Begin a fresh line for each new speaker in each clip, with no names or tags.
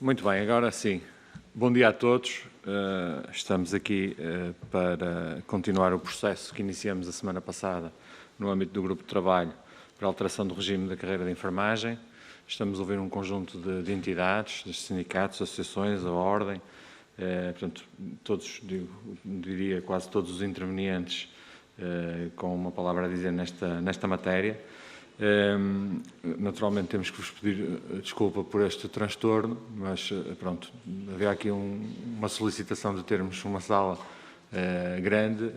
Muito bem, agora sim. Bom dia a todos. Estamos aqui para continuar o processo que iniciamos a semana passada no âmbito do grupo de trabalho para a alteração do regime da carreira de enfermagem. Estamos a ouvir um conjunto de entidades, de sindicatos, associações, a ordem, portanto, todos, diria quase todos os intervenientes com uma palavra a dizer nesta matéria. Naturalmente temos que vos pedir desculpa por este transtorno, mas pronto, havia aqui uma solicitação de termos uma sala grande,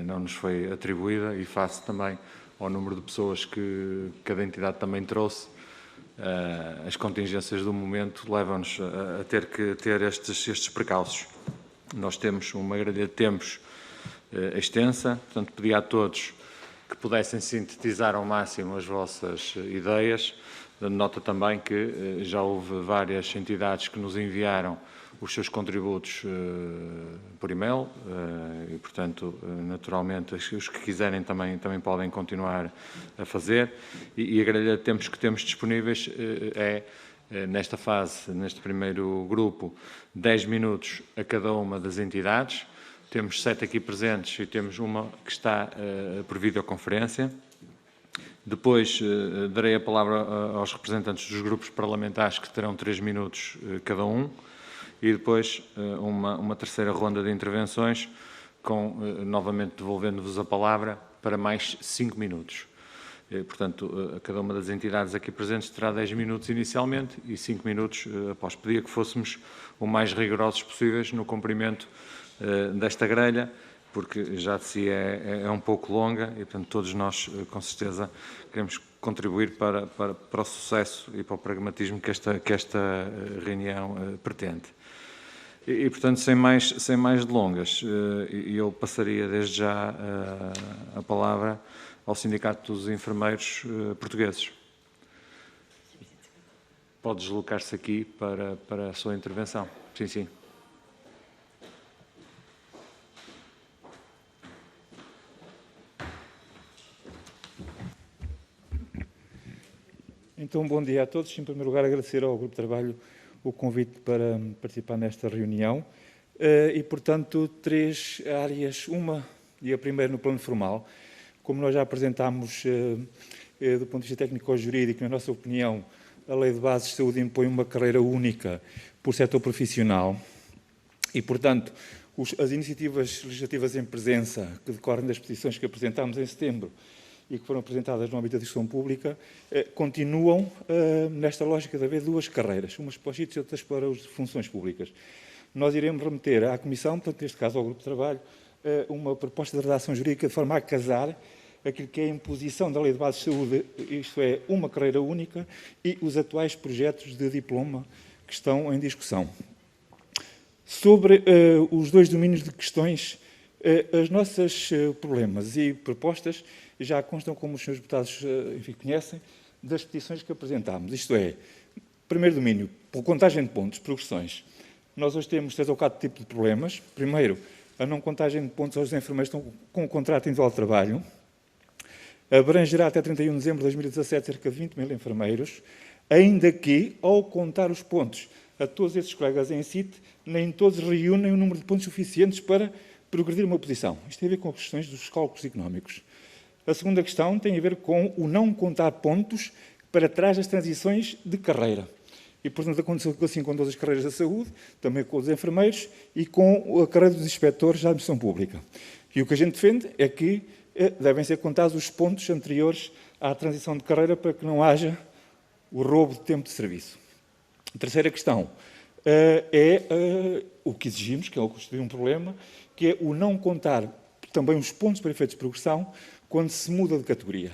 não nos foi atribuída e face também ao número de pessoas que cada entidade também trouxe, as contingências do momento levam-nos a ter que ter estes precalços. Nós temos uma grelha de tempos extensa, portanto pedi a todos que pudessem sintetizar ao máximo as vossas ideias, dando nota também que já houve várias entidades que nos enviaram os seus contributos por e-mail e, portanto, naturalmente, os que quiserem também podem continuar a fazer. E a grelha de tempos que temos disponíveis nesta fase, neste primeiro grupo, 10 minutos a cada uma das entidades. Temos 7 aqui presentes e temos uma que está por videoconferência. Depois darei a palavra aos representantes dos grupos parlamentares que terão 3 minutos cada um. E depois uma terceira ronda de intervenções, novamente devolvendo-vos a palavra para mais 5 minutos. Portanto, cada uma das entidades aqui presentes terá 10 minutos inicialmente e 5 minutos após. Pedia que fôssemos o mais rigorosos possíveis no cumprimento desta grelha, porque já de si é um pouco longa e, portanto, todos nós, com certeza, queremos contribuir para o sucesso e para o pragmatismo que esta reunião pretende. E, portanto, sem mais delongas, eu passaria desde já a palavra ao Sindicato dos Enfermeiros Portugueses. Pode deslocar-se aqui para a sua intervenção. Sim, sim.
Então, bom dia a todos. Em primeiro lugar, agradecer ao Grupo de Trabalho o convite para participar nesta reunião. E, portanto, 3 áreas. Uma, e a primeira no plano formal. Como nós já apresentámos do ponto de vista técnico-jurídico, na nossa opinião, a Lei de Bases de Saúde impõe uma carreira única por setor profissional e, portanto, as iniciativas legislativas em presença que decorrem das petições que apresentámos em setembro e que foram apresentadas no âmbito da discussão pública, continuam nesta lógica de haver 2 carreiras, umas para os sítios e outras para as funções públicas. Nós iremos remeter à Comissão, portanto, neste caso ao Grupo de Trabalho, uma proposta de redação jurídica de forma a casar aquilo que é a imposição da Lei de Bases de Saúde, isto é, uma carreira única, e os atuais projetos de diploma que estão em discussão. Sobre os 2 domínios de questões, os nossos problemas e propostas já constam, como os senhores deputados conhecem, das petições que apresentámos. Isto é, primeiro domínio, por contagem de pontos, progressões. Nós hoje temos 3 ou 4 tipos de problemas. Primeiro, a não contagem de pontos aos enfermeiros que estão com o contrato individual de trabalho. Abrangerá até 31 de dezembro de 2017 cerca de 20 mil enfermeiros, ainda que, ao contar os pontos a todos esses colegas em CIT, nem todos reúnem o número de pontos suficientes para progredir uma posição. Isto tem a ver com questões dos cálculos económicos. A segunda questão tem a ver com o não contar pontos para trás das transições de carreira. E, portanto, aconteceu assim com todas as carreiras da saúde, também com os enfermeiros e com a carreira dos inspectores da administração pública. E o que a gente defende é que devem ser contados os pontos anteriores à transição de carreira para que não haja o roubo de tempo de serviço. A terceira questão é o que exigimos, que é o que constitui um problema, que é o não contar também os pontos para efeitos de progressão quando se muda de categoria.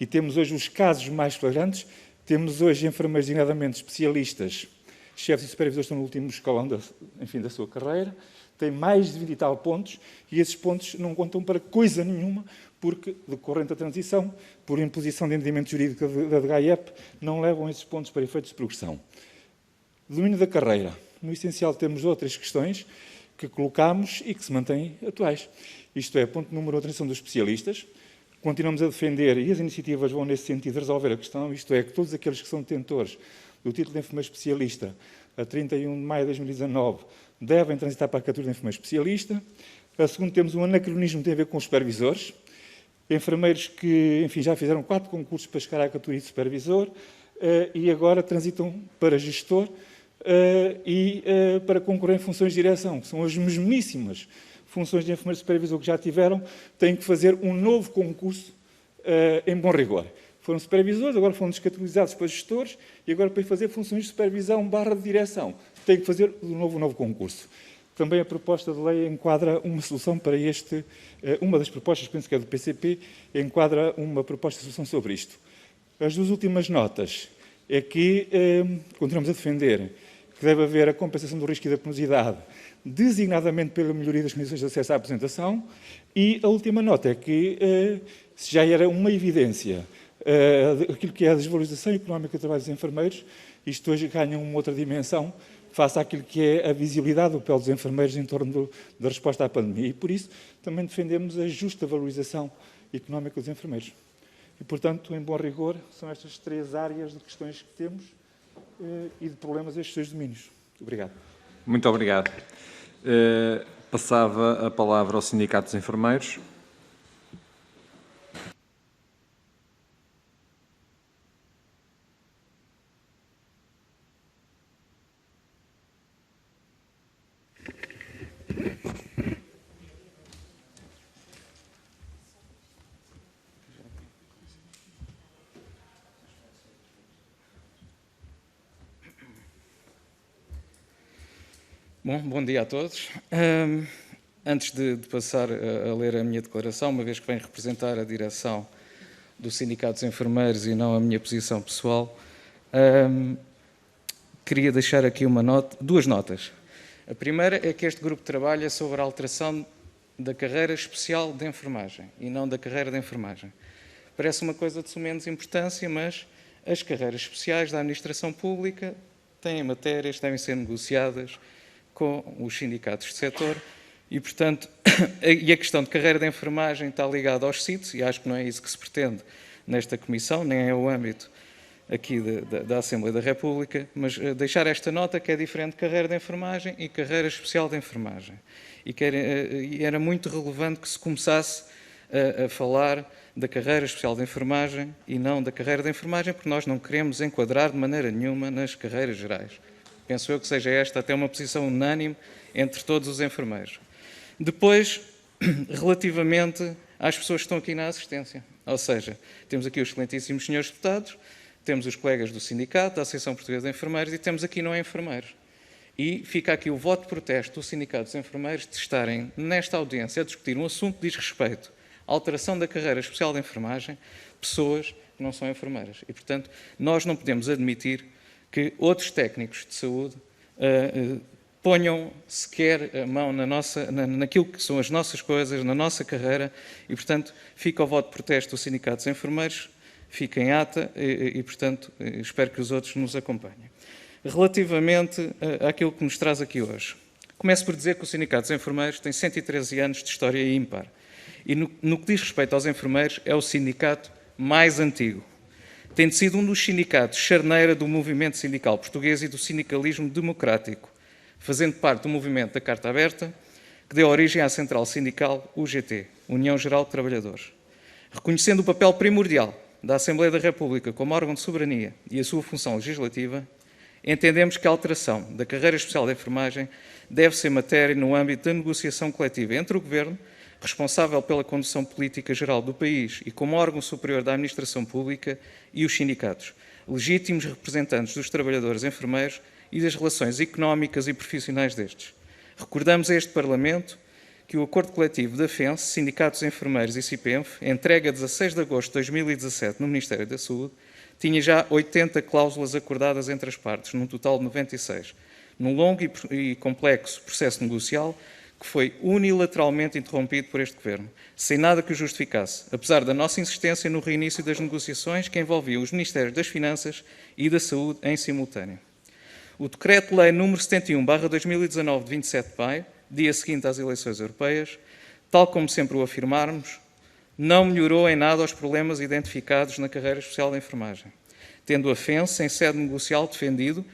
E temos hoje os casos mais flagrantes, temos hoje enfermeiros designadamente especialistas, chefes e supervisores que estão no último escalão da sua carreira, têm mais de 20 e tal pontos, e esses pontos não contam para coisa nenhuma, porque, decorrente da transição, por imposição de entendimento jurídico da DGAIEP, não levam esses pontos para efeitos de progressão. Domínio da carreira. No essencial temos outras questões que colocámos e que se mantêm atuais. Isto é, ponto número 1, a transição dos especialistas. Continuamos a defender, e as iniciativas vão nesse sentido, de resolver a questão, isto é, que todos aqueles que são detentores do título de enfermeiro especialista a 31 de maio de 2019 devem transitar para a categoria de enfermeiro especialista. A segunda, temos um anacronismo que tem a ver com os supervisores. Enfermeiros que, enfim, já fizeram 4 concursos para chegar à categoria de supervisor e agora transitam para gestor e para concorrer em funções de direção, que são as mesmíssimas funções de enfermeiro supervisor que já tiveram, têm que fazer um novo concurso em bom rigor. Foram supervisores, agora foram descategorizados para gestores e agora para fazer funções de supervisão / de direção, têm que fazer de novo um novo concurso. Também a proposta de lei enquadra uma solução para este, uma das propostas, penso que é do PCP, enquadra uma proposta de solução sobre isto. As 2 últimas notas é que continuamos a defender que deve haver a compensação do risco e da penosidade, designadamente pela melhoria das condições de acesso à apresentação, e a última nota é que, se já era uma evidência aquilo que é a desvalorização económica do trabalho dos enfermeiros, isto hoje ganha uma outra dimensão, face àquilo que é a visibilidade do papel dos enfermeiros em torno da resposta à pandemia. E, por isso, também defendemos a justa valorização económica dos enfermeiros. E, portanto, em bom rigor, são estas 3 áreas de questões que temos e de problemas estes 2 domínios. Obrigado.
Muito obrigado. Passava a palavra ao Sindicato dos Enfermeiros.
Bom dia a todos. Antes de passar a ler a minha declaração, uma vez que venho representar a direção do Sindicato dos Enfermeiros e não a minha posição pessoal, queria deixar aqui 2 notas. A primeira é que este grupo trabalha sobre a alteração da carreira especial de enfermagem e não da carreira de enfermagem. Parece uma coisa de sumenos importância, mas as carreiras especiais da administração pública têm matérias, devem ser negociadas com os sindicatos de setor e, portanto, a questão de carreira de enfermagem está ligada aos CITES e acho que não é isso que se pretende nesta comissão, nem é o âmbito aqui da Assembleia da República, mas deixar esta nota que é diferente de carreira de enfermagem e carreira especial de enfermagem. E era muito relevante que se começasse a falar da carreira especial de enfermagem e não da carreira de enfermagem, porque nós não queremos enquadrar de maneira nenhuma nas carreiras gerais. Penso eu que seja esta até uma posição unânime entre todos os enfermeiros. Depois, relativamente às pessoas que estão aqui na assistência, ou seja, temos aqui os excelentíssimos senhores deputados, temos os colegas do sindicato, da Associação Portuguesa de Enfermeiros e temos aqui não enfermeiros. E fica aqui o voto de protesto do Sindicato dos Enfermeiros de estarem nesta audiência a discutir um assunto que diz respeito à alteração da carreira especial de enfermagem, pessoas que não são enfermeiras. E, portanto, nós não podemos admitir que outros técnicos de saúde ponham sequer a mão naquilo que são as nossas coisas, na nossa carreira, e, portanto, fica o voto de protesto do Sindicato dos Enfermeiros, fica em ata e, portanto, espero que os outros nos acompanhem. Relativamente àquilo que nos traz aqui hoje, começo por dizer que o Sindicato dos Enfermeiros tem 113 anos de história ímpar, e no que diz respeito aos enfermeiros, é o sindicato mais antigo. Tendo sido um dos sindicatos charneira do movimento sindical português e do sindicalismo democrático, fazendo parte do movimento da Carta Aberta, que deu origem à central sindical UGT, União Geral de Trabalhadores. Reconhecendo o papel primordial da Assembleia da República como órgão de soberania e a sua função legislativa, entendemos que a alteração da carreira especial de enfermagem deve ser matéria no âmbito da negociação coletiva entre o Governo, responsável pela condução política geral do país e como órgão superior da administração pública, e os sindicatos, legítimos representantes dos trabalhadores enfermeiros e das relações económicas e profissionais destes. Recordamos a este Parlamento que o Acordo Coletivo da FENS, Sindicatos Enfermeiros e CIPENF, entregue a 16 de agosto de 2017 no Ministério da Saúde, tinha já 80 cláusulas acordadas entre as partes, num total de 96, num longo e complexo processo negocial que foi unilateralmente interrompido por este Governo, sem nada que o justificasse, apesar da nossa insistência no reinício das negociações que envolviam os Ministérios das Finanças e da Saúde em simultâneo. O Decreto-Lei nº 71/2019, de 27 de maio, dia seguinte às eleições europeias, tal como sempre o afirmarmos, não melhorou em nada os problemas identificados na carreira especial de enfermagem. tendo a FENSE, em sede negocial, defendido,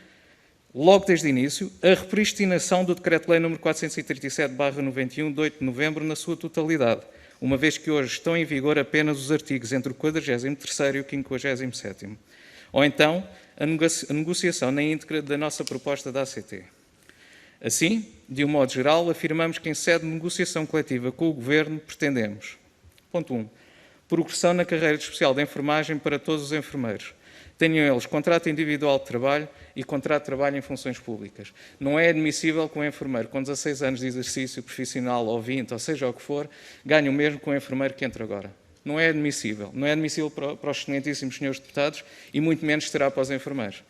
logo desde o início, a repristinação do Decreto-Lei nº 437/91, de 8 de novembro, na sua totalidade, uma vez que hoje estão em vigor apenas os artigos entre o 43º e o 57º. Ou então, a negociação na íntegra da nossa proposta da ACT. Assim, de um modo geral, afirmamos que em sede de negociação coletiva com o Governo pretendemos: ponto 1. Progressão na carreira de especial de enfermagem para todos os enfermeiros. Tenham eles contrato individual de trabalho e contrato de trabalho em funções públicas. Não é admissível que um enfermeiro com 16 anos de exercício profissional, ou 20, ou seja o que for, ganhe o mesmo que um enfermeiro que entra agora. Não é admissível. Não é admissível para os excelentíssimos senhores deputados e muito menos será para os enfermeiros.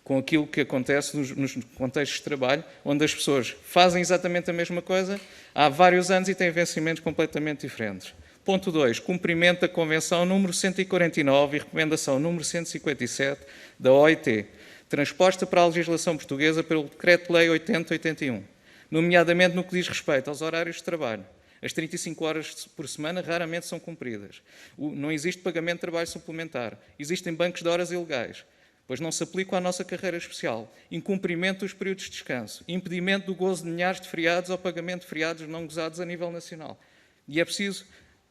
Com aquilo que acontece nos contextos de trabalho, onde as pessoas fazem exatamente a mesma coisa há vários anos e têm vencimentos completamente diferentes. Ponto 2. Cumprimento da Convenção número 149 e Recomendação número 157 da OIT, transposta para a legislação portuguesa pelo Decreto-Lei 80/81, nomeadamente no que diz respeito aos horários de trabalho. As 35 horas por semana raramente são cumpridas. Não existe pagamento de trabalho suplementar. Existem bancos de horas ilegais, pois não se aplicam à nossa carreira especial. Incumprimento dos períodos de descanso. Impedimento do gozo de milhares de feriados ou pagamento de feriados não gozados a nível nacional. E é preciso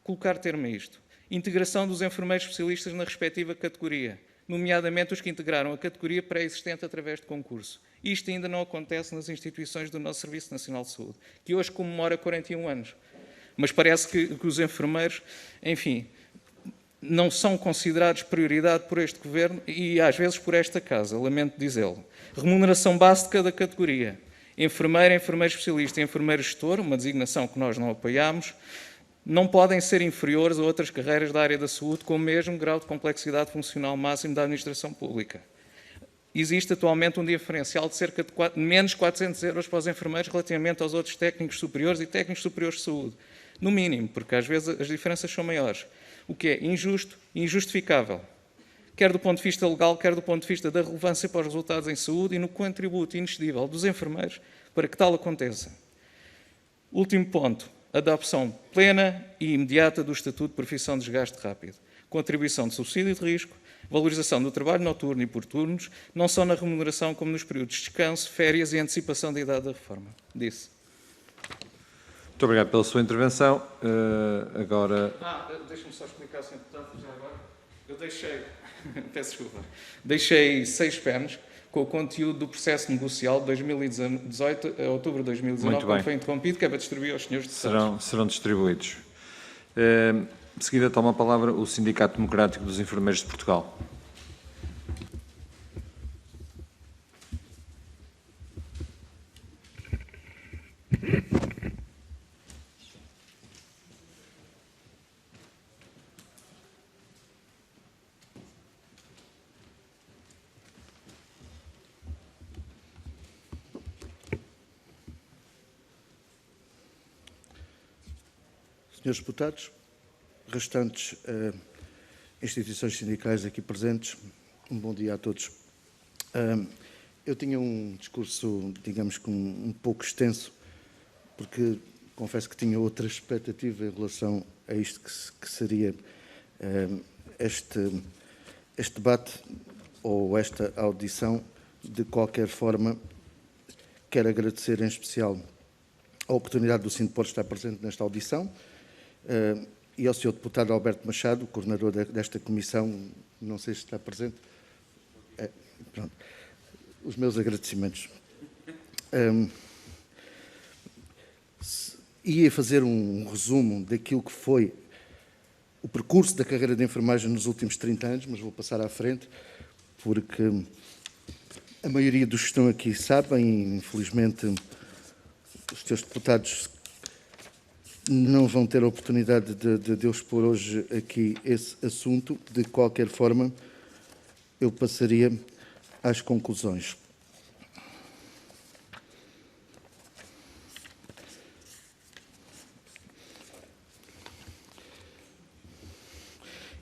colocar termo a isto. Integração dos enfermeiros especialistas na respectiva categoria, nomeadamente os que integraram a categoria pré-existente através de concurso. Isto ainda não acontece nas instituições do nosso Serviço Nacional de Saúde, que hoje comemora 41 anos. Mas parece que os enfermeiros, enfim, não são considerados prioridade por este Governo e às vezes por esta Casa, lamento dizê-lo. Remuneração base de cada categoria. Enfermeiro, enfermeiro especialista e enfermeiro gestor, uma designação que nós não apoiamos, não podem ser inferiores a outras carreiras da área da saúde com o mesmo grau de complexidade funcional máximo da administração pública. Existe atualmente um diferencial de cerca de menos 400 euros para os enfermeiros relativamente aos outros técnicos superiores e técnicos superiores de saúde. No mínimo, porque às vezes as diferenças são maiores. O que é injusto e injustificável, quer do ponto de vista legal, quer do ponto de vista da relevância para os resultados em saúde e no contributo inexcedível dos enfermeiros para que tal aconteça. Último ponto. Adopção plena e imediata do Estatuto de Profissão de Desgaste Rápido. Contribuição de subsídio de risco, valorização do trabalho noturno e por turnos, não só na remuneração como nos períodos de descanso, férias e antecipação da idade da reforma. Disse.
Muito obrigado pela sua intervenção. Agora...
Deixa-me só explicar, Sr. Deputado, já agora. Eu deixei, peço desculpa, deixei 6 pernas com o conteúdo do processo negocial de 2018 a outubro de 2019, quando foi interrompido, que é para distribuir aos senhores deputados.
Serão distribuídos. De seguida toma a palavra o Sindicato Democrático dos Enfermeiros de Portugal.
Senhores deputados, restantes instituições sindicais aqui presentes, um bom dia a todos. Eu tinha um discurso, digamos que um pouco extenso, porque confesso que tinha outra expectativa em relação a isto que seria este debate ou esta audição. De qualquer forma, quero agradecer em especial a oportunidade do Sindipor estar presente nesta audição, e ao Sr. Deputado Alberto Machado, coordenador desta comissão, não sei se está presente. Pronto. Os meus agradecimentos. Ia fazer um resumo daquilo que foi o percurso da carreira de enfermagem nos últimos 30 anos, mas vou passar à frente, porque a maioria dos que estão aqui sabem, infelizmente, os senhores deputados não vão ter a oportunidade de eu expor hoje aqui esse assunto. De qualquer forma, eu passaria às conclusões.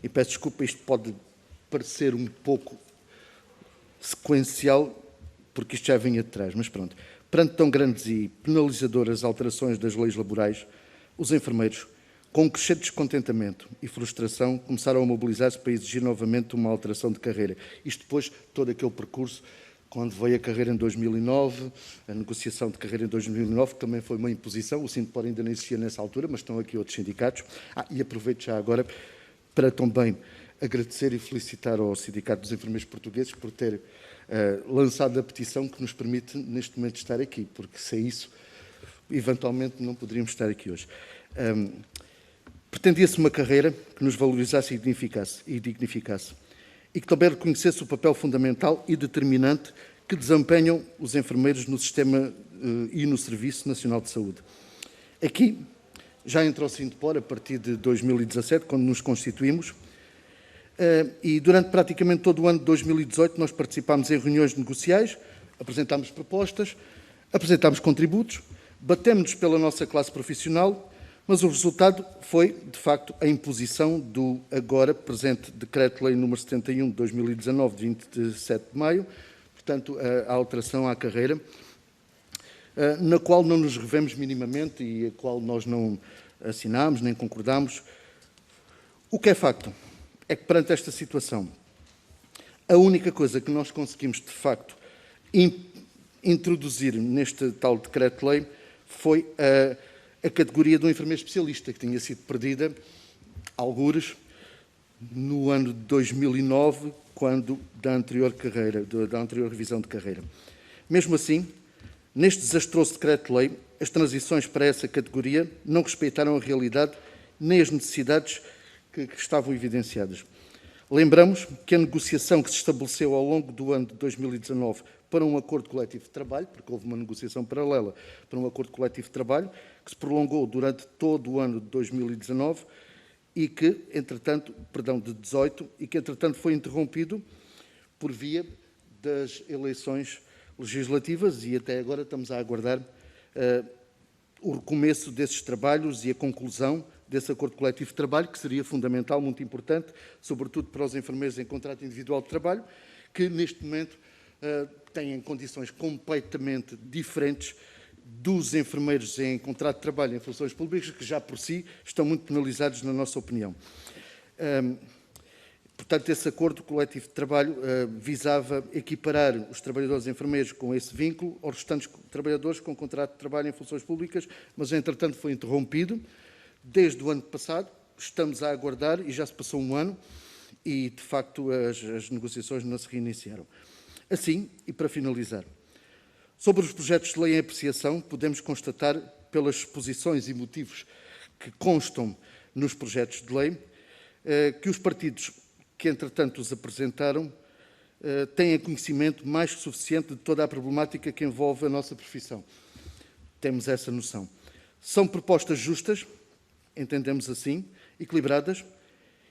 E peço desculpa, isto pode parecer um pouco sequencial, porque isto já vinha de trás, mas pronto. Perante tão grandes e penalizadoras alterações das leis laborais, os enfermeiros Com um crescente descontentamento e frustração, começaram a mobilizar-se para exigir novamente uma alteração de carreira. Isto depois, todo aquele percurso, quando veio a carreira em 2009, a negociação de carreira em 2009, que também foi uma imposição, o Sindipor ainda não existia nessa altura, mas estão aqui outros sindicatos. E aproveito já agora para também agradecer e felicitar ao Sindicato dos Enfermeiros Portugueses por ter lançado a petição que nos permite, neste momento, estar aqui, porque sem isso, eventualmente, não poderíamos estar aqui hoje. Pretendia-se uma carreira que nos valorizasse e dignificasse e que também reconhecesse o papel fundamental e determinante que desempenham os enfermeiros no sistema e no Serviço Nacional de Saúde. Aqui, já entrou o Sindipor a partir de 2017, quando nos constituímos, e durante praticamente todo o ano de 2018 nós participámos em reuniões negociais, apresentámos propostas, apresentámos contributos, batemos-nos pela nossa classe profissional, mas o resultado foi, de facto, a imposição do agora presente Decreto-Lei nº 71 de 2019, de 27 de maio, portanto, a alteração à carreira, na qual não nos revemos minimamente e a qual nós não assinámos nem concordámos. O que é facto é que, perante esta situação, a única coisa que nós conseguimos, de facto, introduzir neste tal Decreto-Lei foi a categoria do enfermeiro especialista, que tinha sido perdida, algures, no ano de 2009, quando da anterior revisão de carreira. Mesmo assim, neste desastroso Decreto-Lei, as transições para essa categoria não respeitaram a realidade nem as necessidades que estavam evidenciadas. Lembramos que a negociação que se estabeleceu ao longo do ano de 2019 para um acordo coletivo de trabalho, porque houve uma negociação paralela para um acordo coletivo de trabalho, que se prolongou durante todo o ano de 2019 e que, entretanto, de 18, e que, entretanto, foi interrompido por via das eleições legislativas e até agora estamos a aguardar o recomeço desses trabalhos e a conclusão desse acordo coletivo de trabalho, que seria fundamental, muito importante, sobretudo para os enfermeiros em contrato individual de trabalho, que neste momento têm condições completamente diferentes dos enfermeiros em contrato de trabalho em funções públicas, que já por si estão muito penalizados, na nossa opinião. Portanto, esse acordo coletivo de trabalho visava equiparar os trabalhadores enfermeiros com esse vínculo aos restantes trabalhadores com contrato de trabalho em funções públicas, mas, entretanto, foi interrompido. Desde o ano passado, estamos a aguardar, e já se passou um ano, e, de facto, as negociações não se reiniciaram. Assim, e para finalizar, sobre os projetos de lei em apreciação, podemos constatar, pelas exposições e motivos que constam nos projetos de lei, que os partidos que, entretanto, os apresentaram, têm conhecimento mais que suficiente de toda a problemática que envolve a nossa profissão. Temos essa noção. São propostas justas, entendemos assim, equilibradas,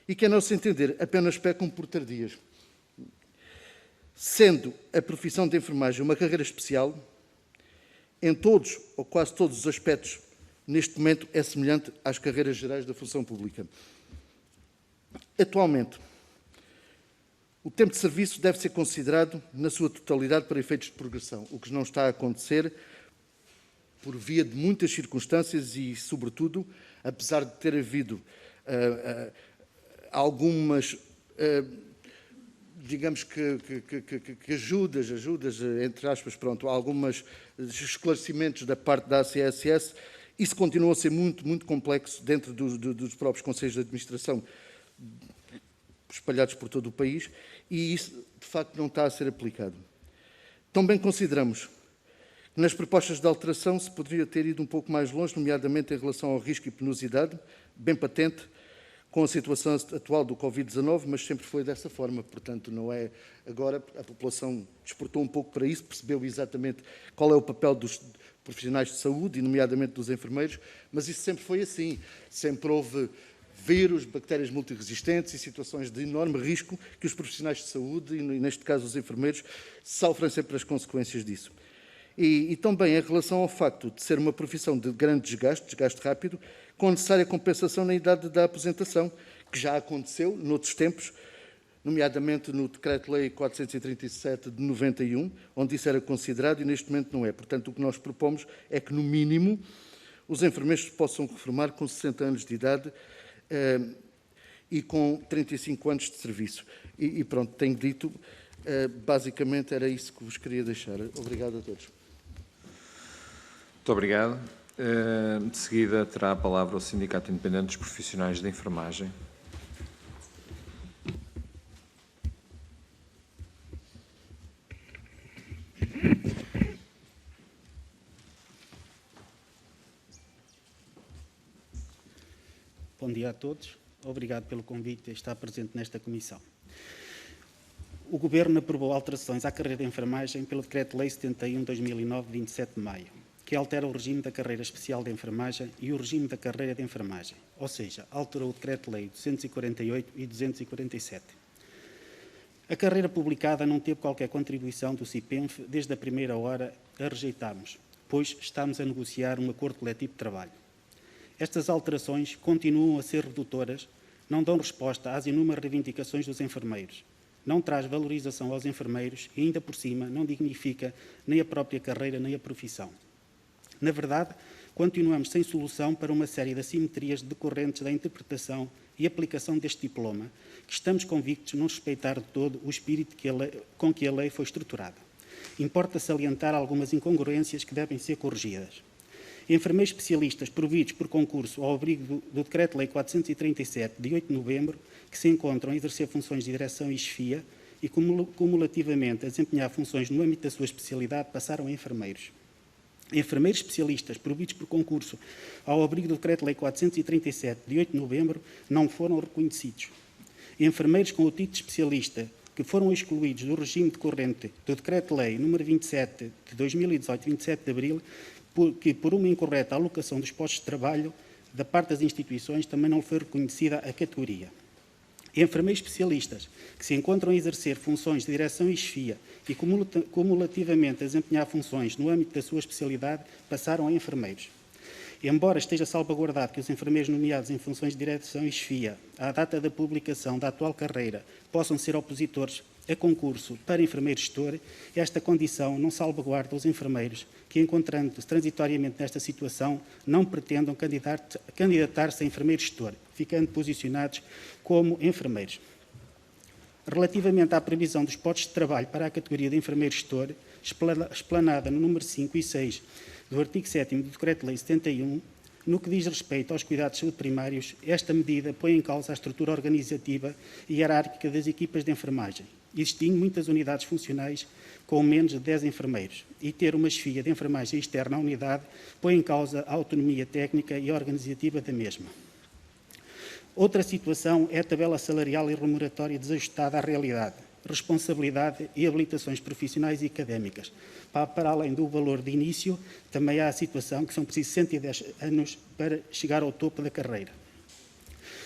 e que, a nosso entender, apenas pecam por tardias. Sendo a profissão de enfermagem uma carreira especial, em todos ou quase todos os aspectos, neste momento é semelhante às carreiras gerais da função pública. Atualmente, o tempo de serviço deve ser considerado na sua totalidade para efeitos de progressão, o que não está a acontecer por via de muitas circunstâncias e, sobretudo, apesar de ter havido algumas, digamos que ajudas, entre aspas, pronto, alguns esclarecimentos da parte da ACSS, isso continua a ser muito, muito complexo dentro dos próprios conselhos de administração espalhados por todo o país, e isso, de facto, não está a ser aplicado. Também consideramos que nas propostas de alteração se poderia ter ido um pouco mais longe, nomeadamente em relação ao risco e penosidade, bem patente, com a situação atual do Covid-19, mas sempre foi dessa forma, portanto, não é agora, a população despertou um pouco para isso, percebeu exatamente qual é o papel dos profissionais de saúde, e nomeadamente dos enfermeiros, mas isso sempre foi assim, sempre houve vírus, bactérias multiresistentes e situações de enorme risco que os profissionais de saúde, e neste caso os enfermeiros, sofrem sempre as consequências disso. E também em relação ao facto de ser uma profissão de grande desgaste rápido, com a necessária compensação na idade da aposentação, que já aconteceu noutros tempos, nomeadamente no Decreto-Lei 437 de 91, onde isso era considerado e neste momento não é. Portanto, o que nós propomos é que, no mínimo, os enfermeiros possam reformar com 60 anos de idade e com 35 anos de serviço. E pronto, tenho dito, basicamente era isso que vos queria deixar. Obrigado a todos.
Muito obrigado. De seguida terá a palavra o Sindicato Independente dos Profissionais de Enfermagem.
Bom dia a todos. Obrigado pelo convite a estar presente nesta comissão. O Governo aprovou alterações à carreira de enfermagem pelo Decreto-Lei 71/2009, 27 de maio, que altera o regime da carreira especial de enfermagem e o regime da carreira de enfermagem, ou seja, alterou o Decreto-Lei 248 e 247. A carreira publicada não teve qualquer contribuição do CIPENF desde a primeira hora a rejeitarmos, pois estamos a negociar um acordo coletivo de trabalho. Estas alterações continuam a ser redutoras, não dão resposta às inúmeras reivindicações dos enfermeiros, não traz valorização aos enfermeiros e, ainda por cima, não dignifica nem a própria carreira nem a profissão. Na verdade, continuamos sem solução para uma série de assimetrias decorrentes da interpretação e aplicação deste diploma, que estamos convictos não respeitar de todo o espírito com que a lei foi estruturada. Importa salientar algumas incongruências que devem ser corrigidas. Enfermeiros especialistas providos por concurso ao abrigo do Decreto-Lei 437, de 8 de novembro, que se encontram a exercer funções de direção e chefia e, cumulativamente, a desempenhar funções no âmbito da sua especialidade, passaram a enfermeiros. Enfermeiros especialistas providos por concurso ao abrigo do Decreto-Lei 437, de 8 de novembro, não foram reconhecidos. Enfermeiros com o título de especialista que foram excluídos do regime decorrente do Decreto-Lei nº 27, de 2018, 27 de abril, que por uma incorreta alocação dos postos de trabalho da parte das instituições também não foi reconhecida a categoria. Enfermeiros especialistas que se encontram a exercer funções de direção e chefia e cumulativamente a desempenhar funções no âmbito da sua especialidade passaram a enfermeiros. Embora esteja salvaguardado que os enfermeiros nomeados em funções de direção e chefia, à data da publicação da atual carreira, possam ser opositores a concurso para enfermeiro gestor, esta condição não salvaguarda os enfermeiros que, encontrando-se transitoriamente nesta situação, não pretendam candidatar-se a enfermeiro gestor, ficando posicionados como enfermeiros. Relativamente à previsão dos postos de trabalho para a categoria de enfermeiro gestor, explanada no número 5 e 6 do artigo 7º do Decreto-Lei 71, no que diz respeito aos cuidados de saúde primários, esta medida põe em causa a estrutura organizativa e hierárquica das equipas de enfermagem, existindo muitas unidades funcionais com menos de 10 enfermeiros, e ter uma chefia de enfermagem externa à unidade põe em causa a autonomia técnica e organizativa da mesma. Outra situação é a tabela salarial e remuneratória desajustada à realidade, responsabilidade e habilitações profissionais e académicas. Para além do valor de início, também há a situação que são precisos 110 anos para chegar ao topo da carreira.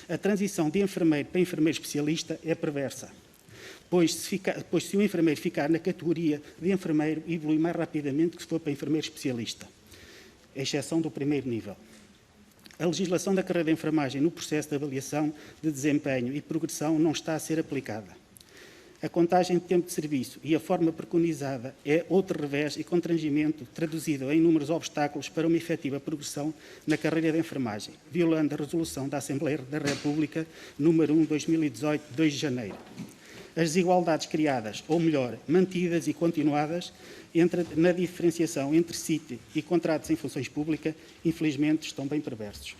A transição de enfermeiro para enfermeiro especialista é perversa, pois se o enfermeiro ficar na categoria de enfermeiro, evolui mais rapidamente que se for para enfermeiro especialista, à exceção do primeiro nível. A legislação da carreira de enfermagem no processo de avaliação de desempenho e progressão não está a ser aplicada. A contagem de tempo de serviço e a forma preconizada é outro revés e constrangimento traduzido em inúmeros obstáculos para uma efetiva progressão na carreira de enfermagem, violando a resolução da Assembleia da República número 1/2018, 2 de janeiro. As desigualdades criadas, ou melhor, mantidas e continuadas, na diferenciação entre CIT e contratos em funções públicas, infelizmente estão bem perversos.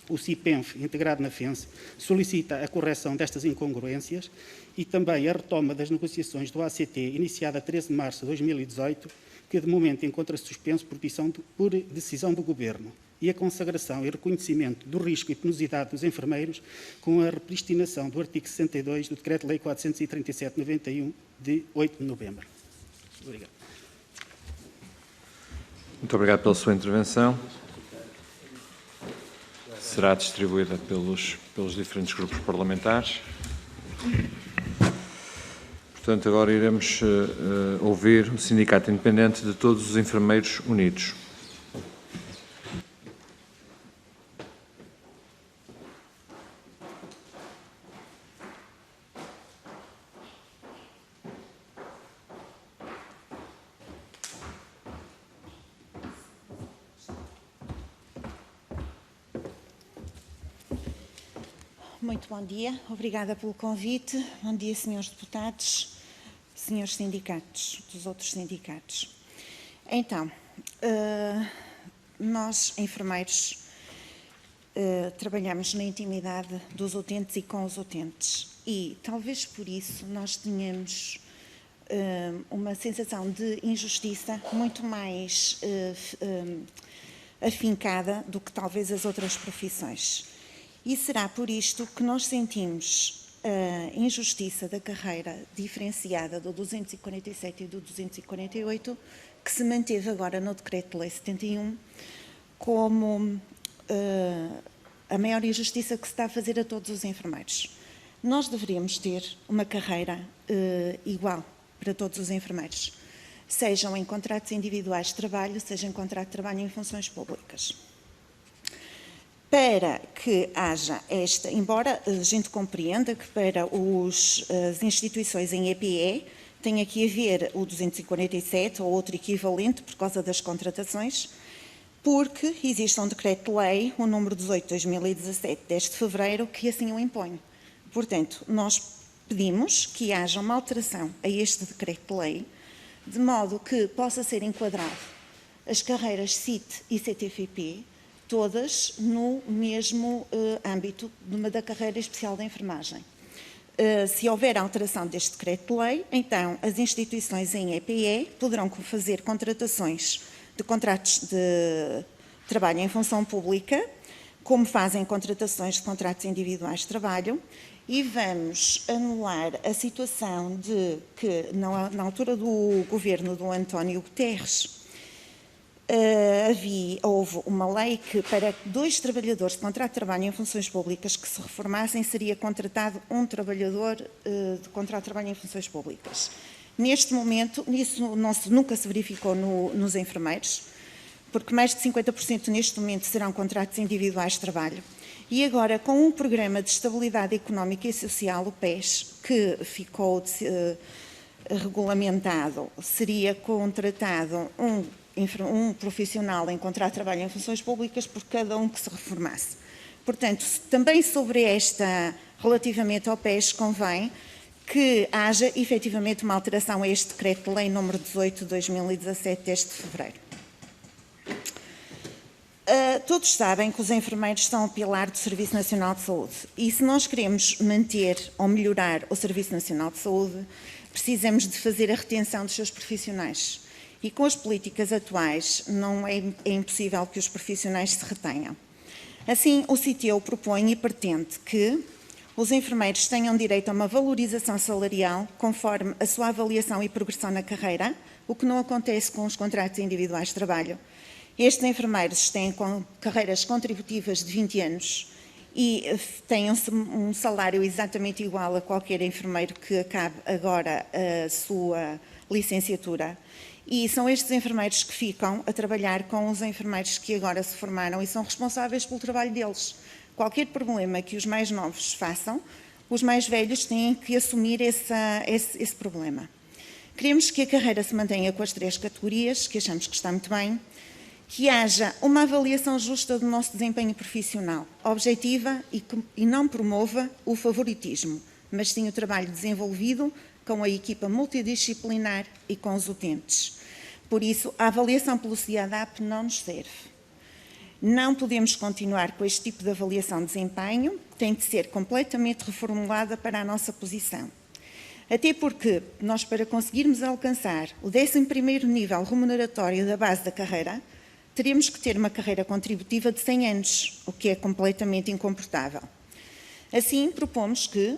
O CIPENF, integrado na FENSE, solicita a correção destas incongruências e também a retoma das negociações do ACT, iniciada a 13 de março de 2018, que de momento encontra-se suspenso por decisão do Governo, e a consagração e reconhecimento do risco e penosidade dos enfermeiros com a repristinação do artigo 62 do Decreto-Lei 437/91, de 8 de novembro. Obrigado.
Muito obrigado pela sua intervenção. Será distribuída pelos diferentes grupos parlamentares. Portanto, agora iremos ouvir o Sindicato Independente de Todos os Enfermeiros Unidos.
Muito bom dia. Obrigada pelo convite. Bom dia, senhores deputados, senhores sindicatos, dos outros sindicatos. Então, nós, enfermeiros, trabalhamos na intimidade dos utentes e com os utentes. E, talvez por isso, nós tenhamos uma sensação de injustiça muito mais afincada do que talvez as outras profissões. E será por isto que nós sentimos a injustiça da carreira diferenciada do 247 e do 248, que se manteve agora no Decreto-Lei 71, como a maior injustiça que se está a fazer a todos os enfermeiros. Nós deveríamos ter uma carreira igual para todos os enfermeiros, sejam em contratos individuais de trabalho, seja em contrato de trabalho em funções públicas. Para que haja esta, embora a gente compreenda que para as instituições em EPE tem que haver o 247 ou outro equivalente por causa das contratações, porque existe um decreto-lei, o número 18/2017, 10 de fevereiro, que assim o impõe. Portanto, nós pedimos que haja uma alteração a este decreto-lei, de modo que possa ser enquadrado as carreiras CIT e CTFP, todas no mesmo âmbito da carreira especial de enfermagem. Se houver alteração deste decreto-lei, então as instituições em EPE poderão fazer contratações de contratos de trabalho em função pública, como fazem contratações de contratos individuais de trabalho, e vamos anular a situação de que, na altura do governo do António Guterres, houve uma lei que para 2 trabalhadores de contrato de trabalho em funções públicas que se reformassem seria contratado um trabalhador de contrato de trabalho em funções públicas. Neste momento, isso nunca se verificou nos enfermeiros, porque mais de 50% neste momento serão contratos individuais de trabalho. E agora, com um programa de estabilidade económica e social, o PES, que ficou regulamentado, seria contratado um profissional em contrato de trabalho em funções públicas por cada um que se reformasse. Portanto, também sobre relativamente ao PES, convém que haja efetivamente uma alteração a este Decreto-Lei número 18/2017, 10 de fevereiro. Todos sabem que os enfermeiros são o pilar do Serviço Nacional de Saúde e se nós queremos manter ou melhorar o Serviço Nacional de Saúde, precisamos de fazer a retenção dos seus profissionais. E com as políticas atuais não é impossível que os profissionais se retenham. Assim, o CITEU propõe e pretende que os enfermeiros tenham direito a uma valorização salarial conforme a sua avaliação e progressão na carreira, o que não acontece com os contratos individuais de trabalho. Estes enfermeiros têm carreiras contributivas de 20 anos e têm um salário exatamente igual a qualquer enfermeiro que acabe agora a sua licenciatura. E são estes enfermeiros que ficam a trabalhar com os enfermeiros que agora se formaram e são responsáveis pelo trabalho deles. Qualquer problema que os mais novos façam, os mais velhos têm que assumir esse problema. Queremos que a carreira se mantenha com as 3 categorias, que achamos que está muito bem, que haja uma avaliação justa do nosso desempenho profissional, objetiva e não promova o favoritismo, mas sim o trabalho desenvolvido com a equipa multidisciplinar e com os utentes. Por isso, a avaliação pelo CIADAP não nos serve. Não podemos continuar com este tipo de avaliação de desempenho, tem de ser completamente reformulada para a nossa posição. Até porque nós, para conseguirmos alcançar o 11º nível remuneratório da base da carreira, teríamos que ter uma carreira contributiva de 100 anos, o que é completamente incomportável. Assim, propomos que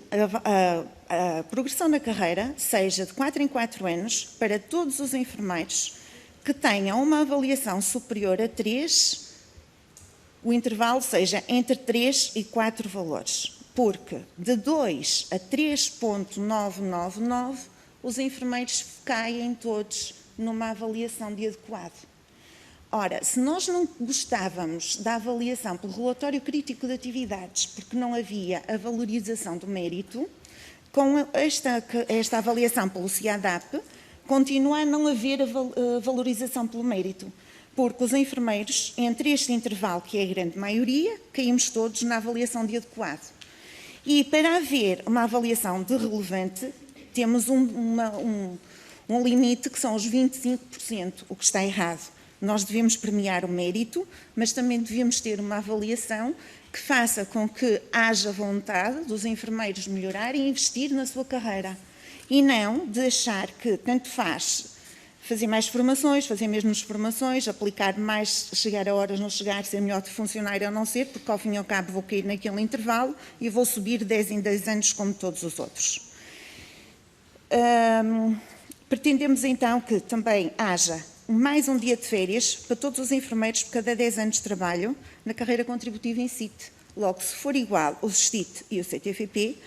a progressão na carreira seja de 4 em 4 anos para todos os enfermeiros que tenham uma avaliação superior a 3, o intervalo seja entre 3 e 4 valores, porque de 2 a 3,999 os enfermeiros caem todos numa avaliação de adequado. Ora, se nós não gostávamos da avaliação pelo relatório crítico de atividades, porque não havia a valorização do mérito, com esta avaliação pelo CIADAP, continua a não haver a valorização pelo mérito, porque os enfermeiros, entre este intervalo, que é a grande maioria, caímos todos na avaliação de adequado. E para haver uma avaliação de relevante, temos um limite que são os 25%, o que está errado. Nós devemos premiar o mérito, mas também devemos ter uma avaliação que faça com que haja vontade dos enfermeiros melhorar e investir na sua carreira. E não de achar que tanto faz fazer mais formações, fazer menos formações, aplicar mais, chegar a horas, não chegar, ser melhor de funcionário ou não ser, porque ao fim e ao cabo vou cair naquele intervalo e vou subir 10 em 10 anos como todos os outros. Pretendemos então que também haja mais um dia de férias para todos os enfermeiros por cada 10 anos de trabalho na carreira contributiva em CIT. Logo, se for igual o STIT e o CTFP,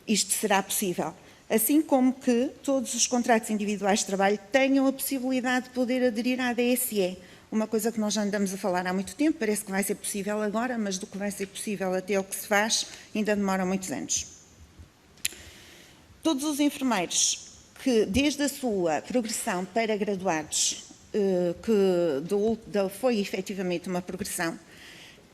isto será possível. Assim como que todos os contratos individuais de trabalho tenham a possibilidade de poder aderir à DSE. Uma coisa que nós já andamos a falar há muito tempo, parece que vai ser possível agora, mas do que vai ser possível até o que se faz ainda demora muitos anos. Todos os enfermeiros que, desde a sua progressão para graduados, que foi efetivamente uma progressão,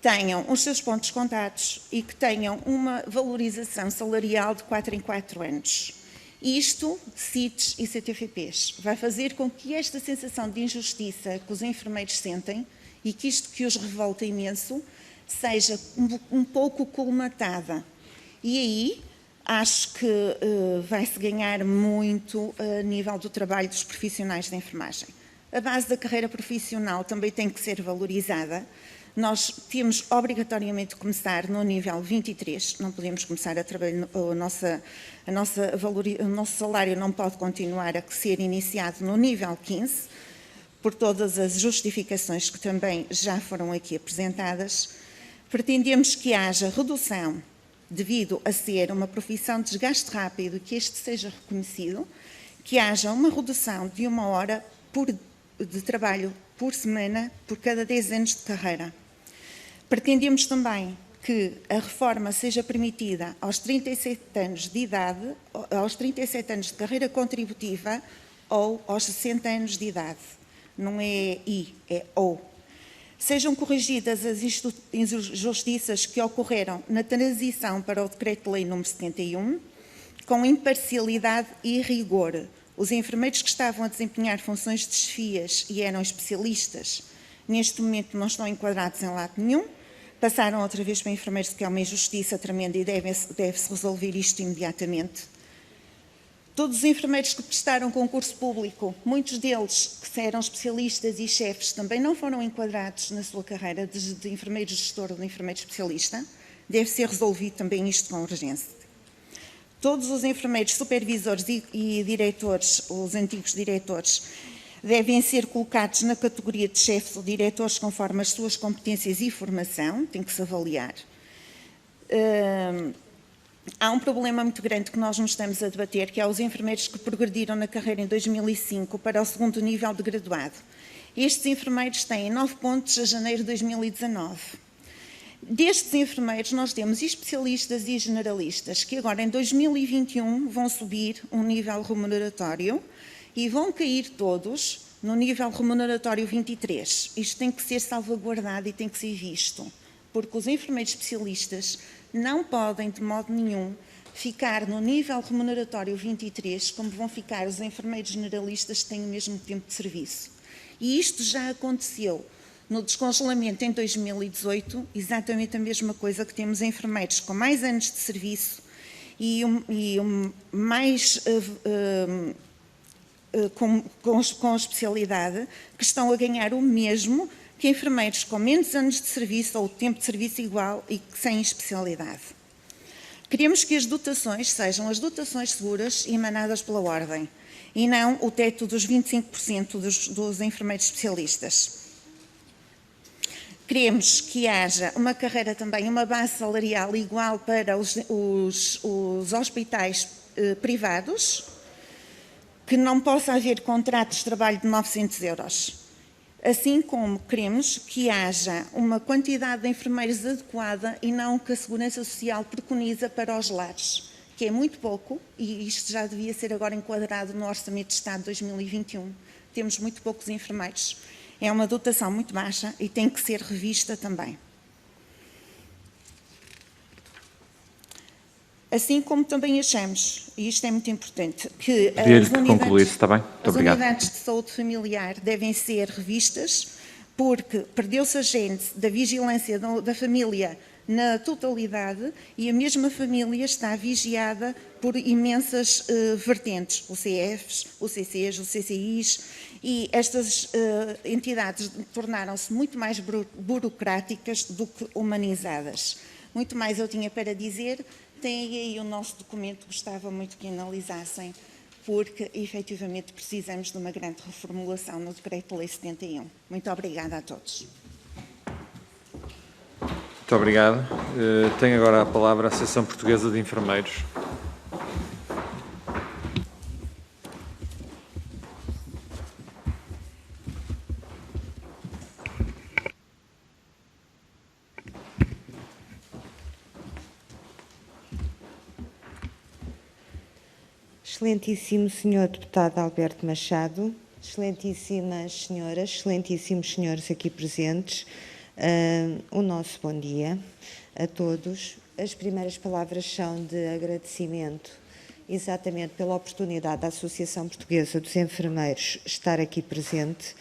tenham os seus pontos contados e que tenham uma valorização salarial de 4 em 4 anos. Isto, CITs e CTFPs, vai fazer com que esta sensação de injustiça que os enfermeiros sentem e que isto que os revolta imenso, seja um pouco colmatada. E aí, acho que vai-se ganhar muito a nível do trabalho dos profissionais de enfermagem. A base da carreira profissional também tem que ser valorizada. Nós temos obrigatoriamente de começar no nível 23, não podemos começar a trabalhar, o nosso salário não pode continuar a ser iniciado no nível 15, por todas as justificações que também já foram aqui apresentadas. Pretendemos que haja redução devido a ser uma profissão de desgaste rápido, que este seja reconhecido, que haja uma redução de 1 hora de trabalho por semana por cada 10 anos de carreira. Pretendemos também que a reforma seja permitida aos 37 anos de idade, aos 37 anos de carreira contributiva ou aos 60 anos de idade. Não é e, é ou. Sejam corrigidas as injustiças que ocorreram na transição para o Decreto-Lei nº 71, com imparcialidade e rigor. Os enfermeiros que estavam a desempenhar funções de chefias e eram especialistas, neste momento não estão enquadrados em lado nenhum, passaram outra vez para enfermeiros, que é uma injustiça tremenda e deve-se resolver isto imediatamente. Todos os enfermeiros que prestaram concurso público, muitos deles que eram especialistas e chefes, também não foram enquadrados na sua carreira de enfermeiro gestor ou de enfermeiro especialista, deve ser resolvido também isto com urgência. Todos os enfermeiros supervisores e diretores, os antigos diretores, devem ser colocados na categoria de chefes ou diretores conforme as suas competências e formação, tem que se avaliar. Há um problema muito grande que nós nos estamos a debater, que é os enfermeiros que progrediram na carreira em 2005 para o 2º nível de graduado. Estes enfermeiros têm 9 pontos a janeiro de 2019. Destes enfermeiros, nós temos especialistas e generalistas, que agora em 2021 vão subir um nível remuneratório e vão cair todos no nível remuneratório 23. Isto tem que ser salvaguardado e tem que ser visto, porque os enfermeiros especialistas não podem, de modo nenhum, ficar no nível remuneratório 23, como vão ficar os enfermeiros generalistas que têm o mesmo tempo de serviço. E isto já aconteceu. No descongelamento em 2018, exatamente a mesma coisa, que temos enfermeiros com mais anos de serviço com especialidade, que estão a ganhar o mesmo que enfermeiros com menos anos de serviço ou tempo de serviço igual e sem especialidade. Queremos que as dotações sejam as dotações seguras emanadas pela Ordem e não o teto dos 25% dos enfermeiros especialistas. Queremos que haja uma carreira também, uma base salarial igual para os hospitais privados, que não possa haver contratos de trabalho de 900 €. Assim como queremos que haja uma quantidade de enfermeiros adequada e não que a Segurança Social preconiza para os lares, que é muito pouco, e isto já devia ser agora enquadrado no Orçamento de Estado de 2021. Temos muito poucos enfermeiros. É uma dotação muito baixa e tem que ser revista também. Assim como também achamos, e isto é muito importante, que
Pedir-lhe que concluísse, está bem? Muito
as
obrigado.
unidades de saúde familiar devem ser revistas, porque perdeu-se a gente da vigilância da família na totalidade e a mesma família está vigiada por imensas vertentes, o CFs, o CCs, o CCIs, e estas entidades tornaram-se muito mais burocráticas do que humanizadas. Muito mais eu tinha para dizer. Tem aí o nosso documento, gostava muito que analisassem, porque efetivamente precisamos de uma grande reformulação no Decreto-Lei 71. Muito obrigada a todos.
Muito obrigado. Tem agora a palavra a Associação Portuguesa de Enfermeiros.
Excelentíssimo Senhor Deputado Alberto Machado, excelentíssimas senhoras, excelentíssimos senhores aqui presentes, o nosso bom dia a todos. As primeiras palavras são de agradecimento exatamente pela oportunidade da Associação Portuguesa dos Enfermeiros estar aqui presente,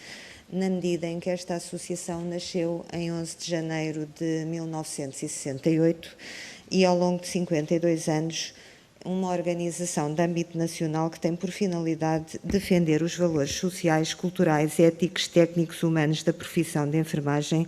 na medida em que esta associação nasceu em 11 de janeiro de 1968 e ao longo de 52 anos uma organização de âmbito nacional que tem por finalidade defender os valores sociais, culturais, éticos, técnicos, humanos da profissão de enfermagem,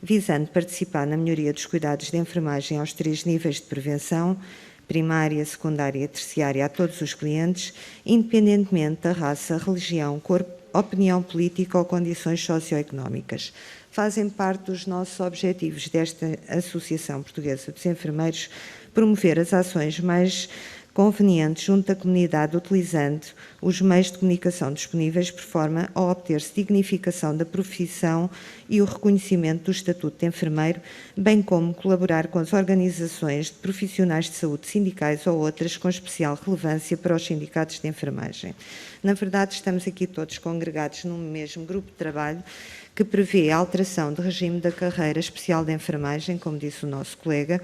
visando participar na melhoria dos cuidados de enfermagem aos 3 níveis de prevenção, primária, secundária e terciária, a todos os clientes, independentemente da raça, religião, cor, opinião política ou condições socioeconómicas. Fazem parte dos nossos objetivos desta Associação Portuguesa dos Enfermeiros promover as ações mais convenientes junto da comunidade, utilizando os meios de comunicação disponíveis por forma a obter-se dignificação da profissão e o reconhecimento do estatuto de enfermeiro, bem como colaborar com as organizações de profissionais de saúde sindicais ou outras com especial relevância para os sindicatos de enfermagem. Na verdade, estamos aqui todos congregados num mesmo grupo de trabalho que prevê a alteração do regime da carreira especial de enfermagem, como disse o nosso colega,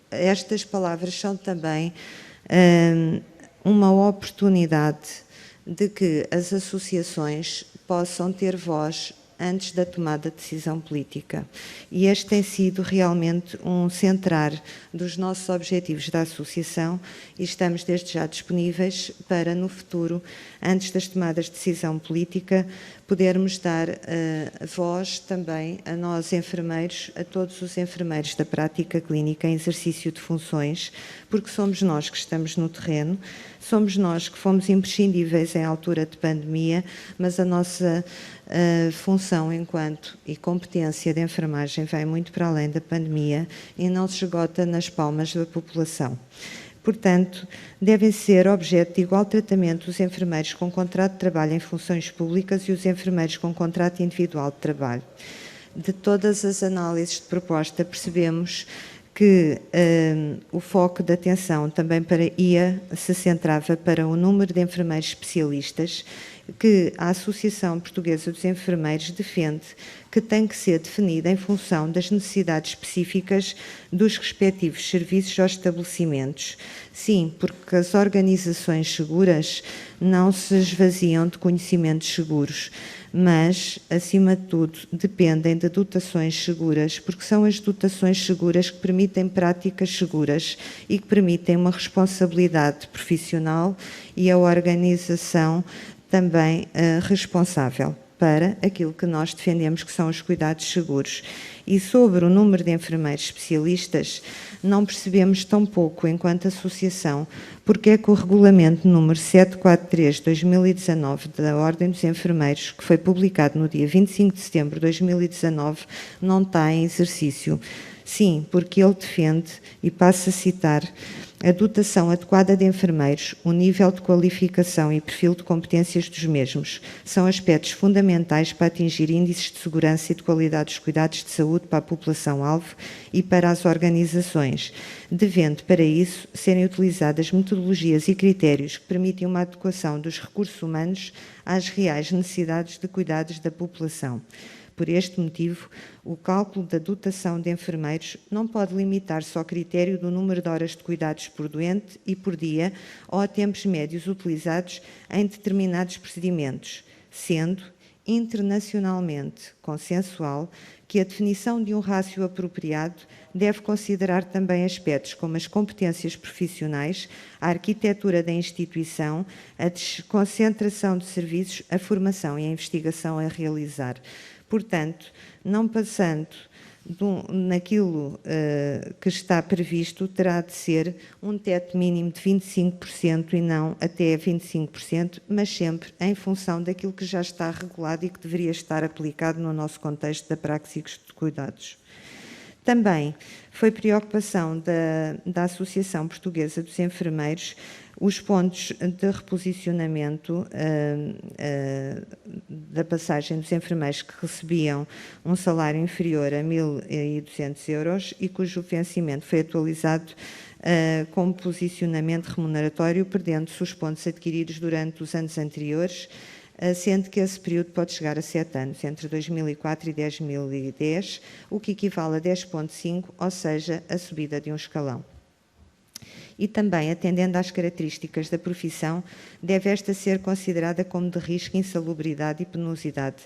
estas palavras são também uma oportunidade de que as associações possam ter voz antes da tomada de decisão política. E este tem sido realmente um centrar dos nossos objetivos da associação e estamos desde já disponíveis para, no futuro, antes das tomadas de decisão política, podermos dar voz também a nós enfermeiros, a todos os enfermeiros da prática clínica em exercício de funções, porque somos nós que estamos no terreno, somos nós que fomos imprescindíveis em altura de pandemia, mas a nossa função enquanto e competência de enfermagem vai muito para além da pandemia e não se esgota nas palmas da população. Portanto, devem ser objeto de igual tratamento os enfermeiros com contrato de trabalho em funções públicas e os enfermeiros com contrato individual de trabalho. De todas as análises de proposta, percebemos que o foco de atenção também se centrava para o número de enfermeiros especialistas que a Associação Portuguesa dos Enfermeiros defende que tem que ser definida em função das necessidades específicas dos respectivos serviços ou estabelecimentos. Sim, porque as organizações seguras não se esvaziam de conhecimentos seguros, mas, acima de tudo, dependem de dotações seguras, porque são as dotações seguras que permitem práticas seguras e que permitem uma responsabilidade profissional e a organização também responsável para aquilo que nós defendemos que são os cuidados seguros. E sobre o número de enfermeiros especialistas, não percebemos tão pouco enquanto associação porque é que o regulamento número 743/2019 da Ordem dos Enfermeiros, que foi publicado no dia 25 de setembro de 2019, não está em exercício. Sim, porque ele defende, e passo a citar, a dotação adequada de enfermeiros, o nível de qualificação e perfil de competências dos mesmos são aspectos fundamentais para atingir índices de segurança e de qualidade dos cuidados de saúde para a população-alvo e para as organizações, devendo, para isso, serem utilizadas metodologias e critérios que permitem uma adequação dos recursos humanos às reais necessidades de cuidados da população. Por este motivo, o cálculo da dotação de enfermeiros não pode limitar-se ao critério do número de horas de cuidados por doente e por dia ou a tempos médios utilizados em determinados procedimentos, sendo internacionalmente consensual que a definição de um rácio apropriado deve considerar também aspectos como as competências profissionais, a arquitetura da instituição, a desconcentração de serviços, a formação e a investigação a realizar. Portanto, não passando naquilo que está previsto, terá de ser um teto mínimo de 25% e não até 25%, mas sempre em função daquilo que já está regulado e que deveria estar aplicado no nosso contexto da praxis de cuidados. Também foi preocupação da Associação Portuguesa dos Enfermeiros os pontos de reposicionamento da passagem dos enfermeiros que recebiam um salário inferior a 1.200 euros e cujo vencimento foi atualizado com posicionamento remuneratório, perdendo-se os pontos adquiridos durante os anos anteriores, sendo que esse período pode chegar a 7 anos, entre 2004 e 2010, o que equivale a 10,5, ou seja, a subida de um escalão. E também, atendendo às características da profissão, deve esta ser considerada como de risco, insalubridade e penosidade,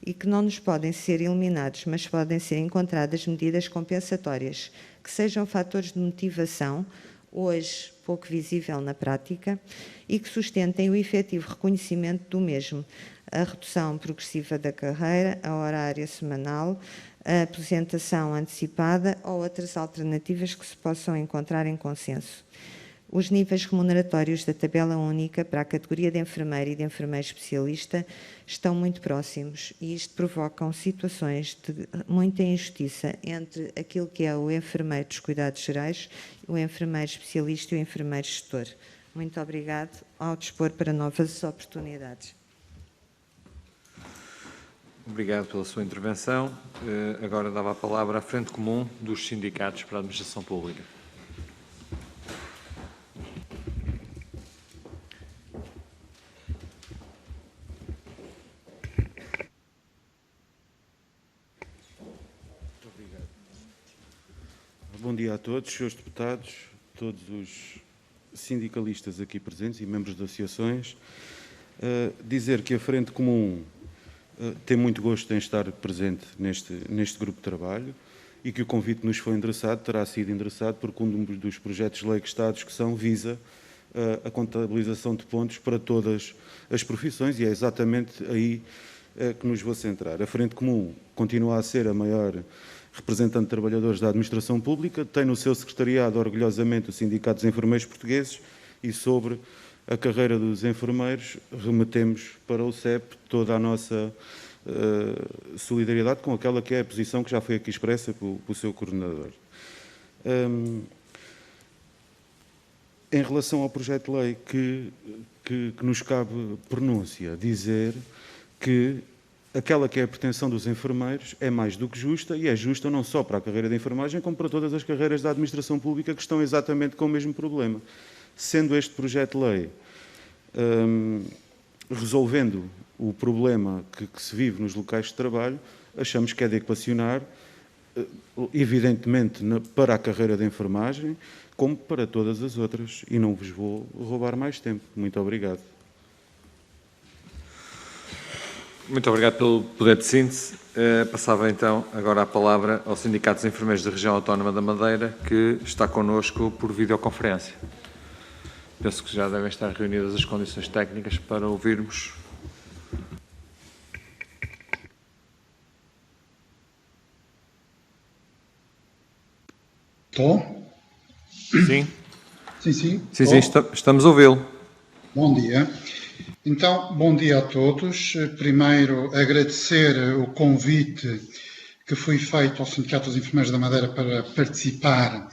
e que não nos podem ser eliminados, mas podem ser encontradas medidas compensatórias, que sejam fatores de motivação, hoje pouco visível na prática, e que sustentem o efetivo reconhecimento do mesmo, a redução progressiva da carreira, a horária semanal, a aposentação antecipada ou outras alternativas que se possam encontrar em consenso. Os níveis remuneratórios da tabela única para a categoria de enfermeiro e de enfermeiro especialista estão muito próximos e isto provoca situações de muita injustiça entre aquilo que é o enfermeiro dos cuidados gerais, o enfermeiro especialista e o enfermeiro gestor. Muito obrigado, ao dispor para novas oportunidades.
Obrigado pela sua intervenção. Agora dava a palavra à Frente Comum dos Sindicatos para a Administração Pública.
Bom dia a todos, senhores deputados, todos os sindicalistas aqui presentes e membros de associações. Dizer que a Frente Comum tem muito gosto em estar presente neste grupo de trabalho e que o convite nos foi endereçado, terá sido endereçado porque um dos projetos de lei que está à discussão visa a contabilização de pontos para todas as profissões e é exatamente aí que nos vou centrar. A Frente Comum continua a ser a maior representante de trabalhadores da administração pública, tem no seu secretariado, orgulhosamente, o Sindicato dos Enfermeiros Portugueses e sobre a carreira dos enfermeiros remetemos para o CEP toda a nossa solidariedade com aquela que é a posição que já foi aqui expressa pelo seu coordenador. Em relação ao projeto de lei que nos cabe pronúncia, dizer que aquela que é a pretensão dos enfermeiros é mais do que justa e é justa não só para a carreira de enfermagem, como para todas as carreiras da administração pública que estão exatamente com o mesmo problema. Sendo este projeto de lei resolvendo o problema que se vive nos locais de trabalho, achamos que é de equacionar, evidentemente, para a carreira de enfermagem, como para todas as outras. E não vos vou roubar mais tempo. Muito obrigado.
Muito obrigado pelo poder de síntese. Passava então agora a palavra ao Sindicato dos Enfermeiros da Região Autónoma da Madeira, que está connosco por videoconferência. Penso que já devem estar reunidas as condições técnicas para ouvirmos.
Estou?
Sim?
Sim.
Sim, estamos a ouvi-lo.
Bom dia. Então, bom dia a todos. Primeiro, agradecer o convite que foi feito ao Sindicato dos Enfermeiros da Madeira para participar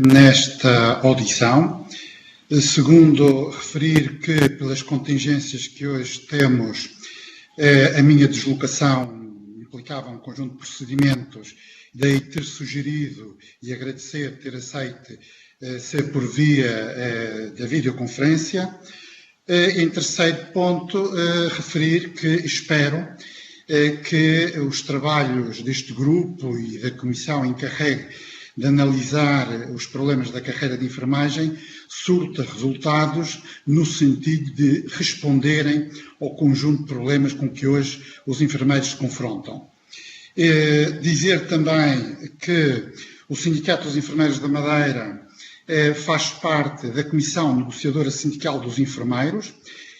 nesta audição. Segundo, referir que, pelas contingências que hoje temos, a minha deslocação implicava um conjunto de procedimentos, daí ter sugerido e agradecer ter aceito ser por via da videoconferência. Em terceiro ponto, referir que espero que os trabalhos deste grupo e da comissão encarregue de analisar os problemas da carreira de enfermagem surta resultados no sentido de responderem ao conjunto de problemas com que hoje os enfermeiros se confrontam. Dizer também que o Sindicato dos Enfermeiros da Madeira faz parte da Comissão Negociadora Sindical dos Enfermeiros,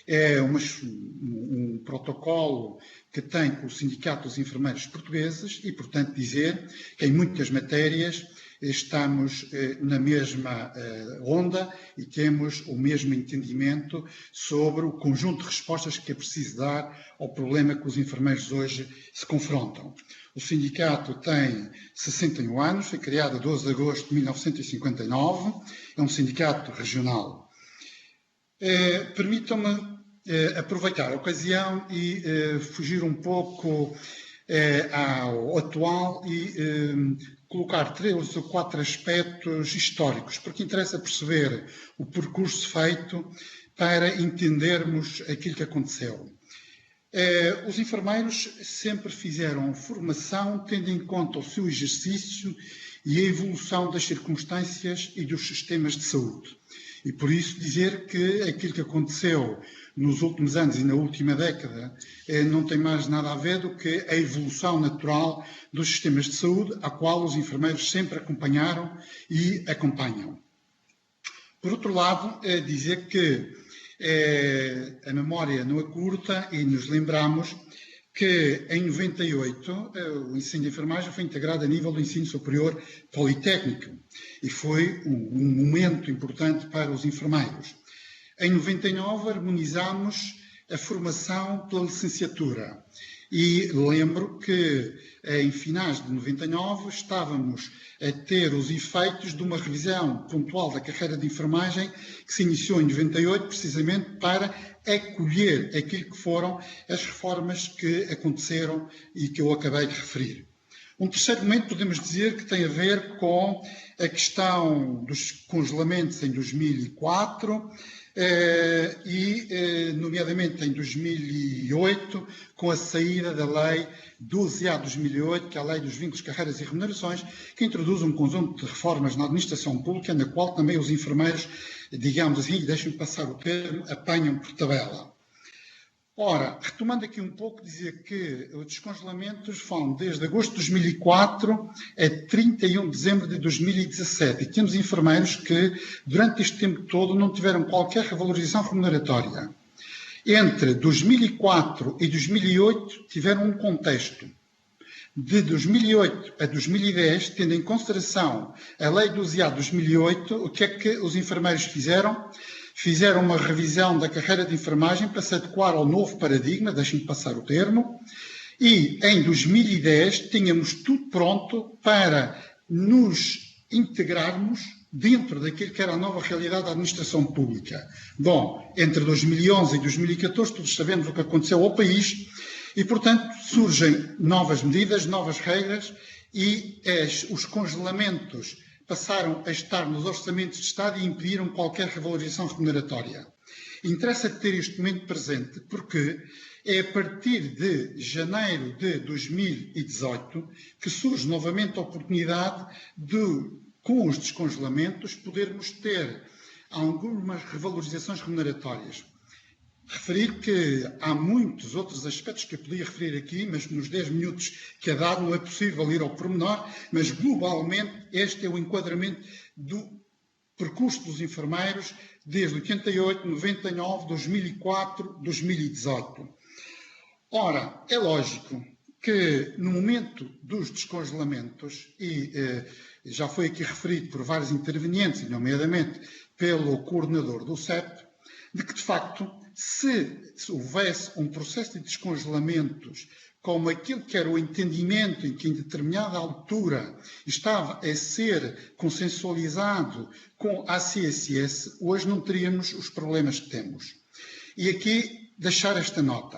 é um protocolo que tem com o Sindicato dos Enfermeiros Portugueses e, portanto, dizer que em muitas matérias estamos na mesma onda e temos o mesmo entendimento sobre o conjunto de respostas que é preciso dar ao problema que os enfermeiros hoje se confrontam. O sindicato tem 61 anos, foi criado a 12 de agosto de 1959, é um sindicato regional. Permitam-me aproveitar a ocasião e fugir um pouco ao atual e colocar 3 ou 4 aspectos históricos, porque interessa perceber o percurso feito para entendermos aquilo que aconteceu. Os enfermeiros sempre fizeram formação tendo em conta o seu exercício e a evolução das circunstâncias e dos sistemas de saúde. E por isso dizer que aquilo que aconteceu nos últimos anos e na última década não tem mais nada a ver do que a evolução natural dos sistemas de saúde, a qual os enfermeiros sempre acompanharam e acompanham. Por outro lado, dizer que a memória não é curta e nos lembramos que em 98 o ensino de enfermagem foi integrado a nível do ensino superior politécnico e foi um momento importante para os enfermeiros. Em 99 harmonizámos a formação pela licenciatura e lembro que em finais de 99 estávamos a ter os efeitos de uma revisão pontual da carreira de enfermagem que se iniciou em 98 precisamente para acolher aquilo que foram as reformas que aconteceram e que eu acabei de referir. Um terceiro momento podemos dizer que tem a ver com a questão dos congelamentos em 2004 nomeadamente em 2008, com a saída da Lei 12A de 2008, que é a Lei dos Vínculos, Carreiras e Remunerações, que introduz um conjunto de reformas na administração pública, na qual também os enfermeiros, digamos assim, deixem-me passar o termo, apanham por tabela. Ora, retomando aqui um pouco, dizer que os descongelamentos vão desde agosto de 2004 a 31 de dezembro de 2017. E temos enfermeiros que, durante este tempo todo, não tiveram qualquer revalorização remuneratória. Entre 2004 e 2008, tiveram um contexto. De 2008 a 2010, tendo em consideração a Lei 12A de 2008, o que é que os enfermeiros fizeram? Fizeram uma revisão da carreira de enfermagem para se adequar ao novo paradigma, deixem-me passar o termo, e em 2010 tínhamos tudo pronto para nos integrarmos dentro daquilo que era a nova realidade da administração pública. Bom, entre 2011 e 2014 todos sabemos o que aconteceu ao país e, portanto, surgem novas medidas, novas regras e os congelamentos passaram a estar nos orçamentos de Estado e impediram qualquer revalorização remuneratória. Interessa ter este momento presente porque é a partir de janeiro de 2018 que surge novamente a oportunidade de, com os descongelamentos, podermos ter algumas revalorizações remuneratórias. Referir que há muitos outros aspectos que eu podia referir aqui, mas nos 10 minutos que é dado não é possível ir ao pormenor, mas globalmente este é o enquadramento do percurso dos enfermeiros desde 88, 99, 2004, 2018. Ora, é lógico que no momento dos descongelamentos, e já foi aqui referido por vários intervenientes, nomeadamente pelo coordenador do CEP, de que de facto se houvesse um processo de descongelamentos como aquilo que era o entendimento em que em determinada altura estava a ser consensualizado com a CSS, hoje não teríamos os problemas que temos. E aqui deixar esta nota,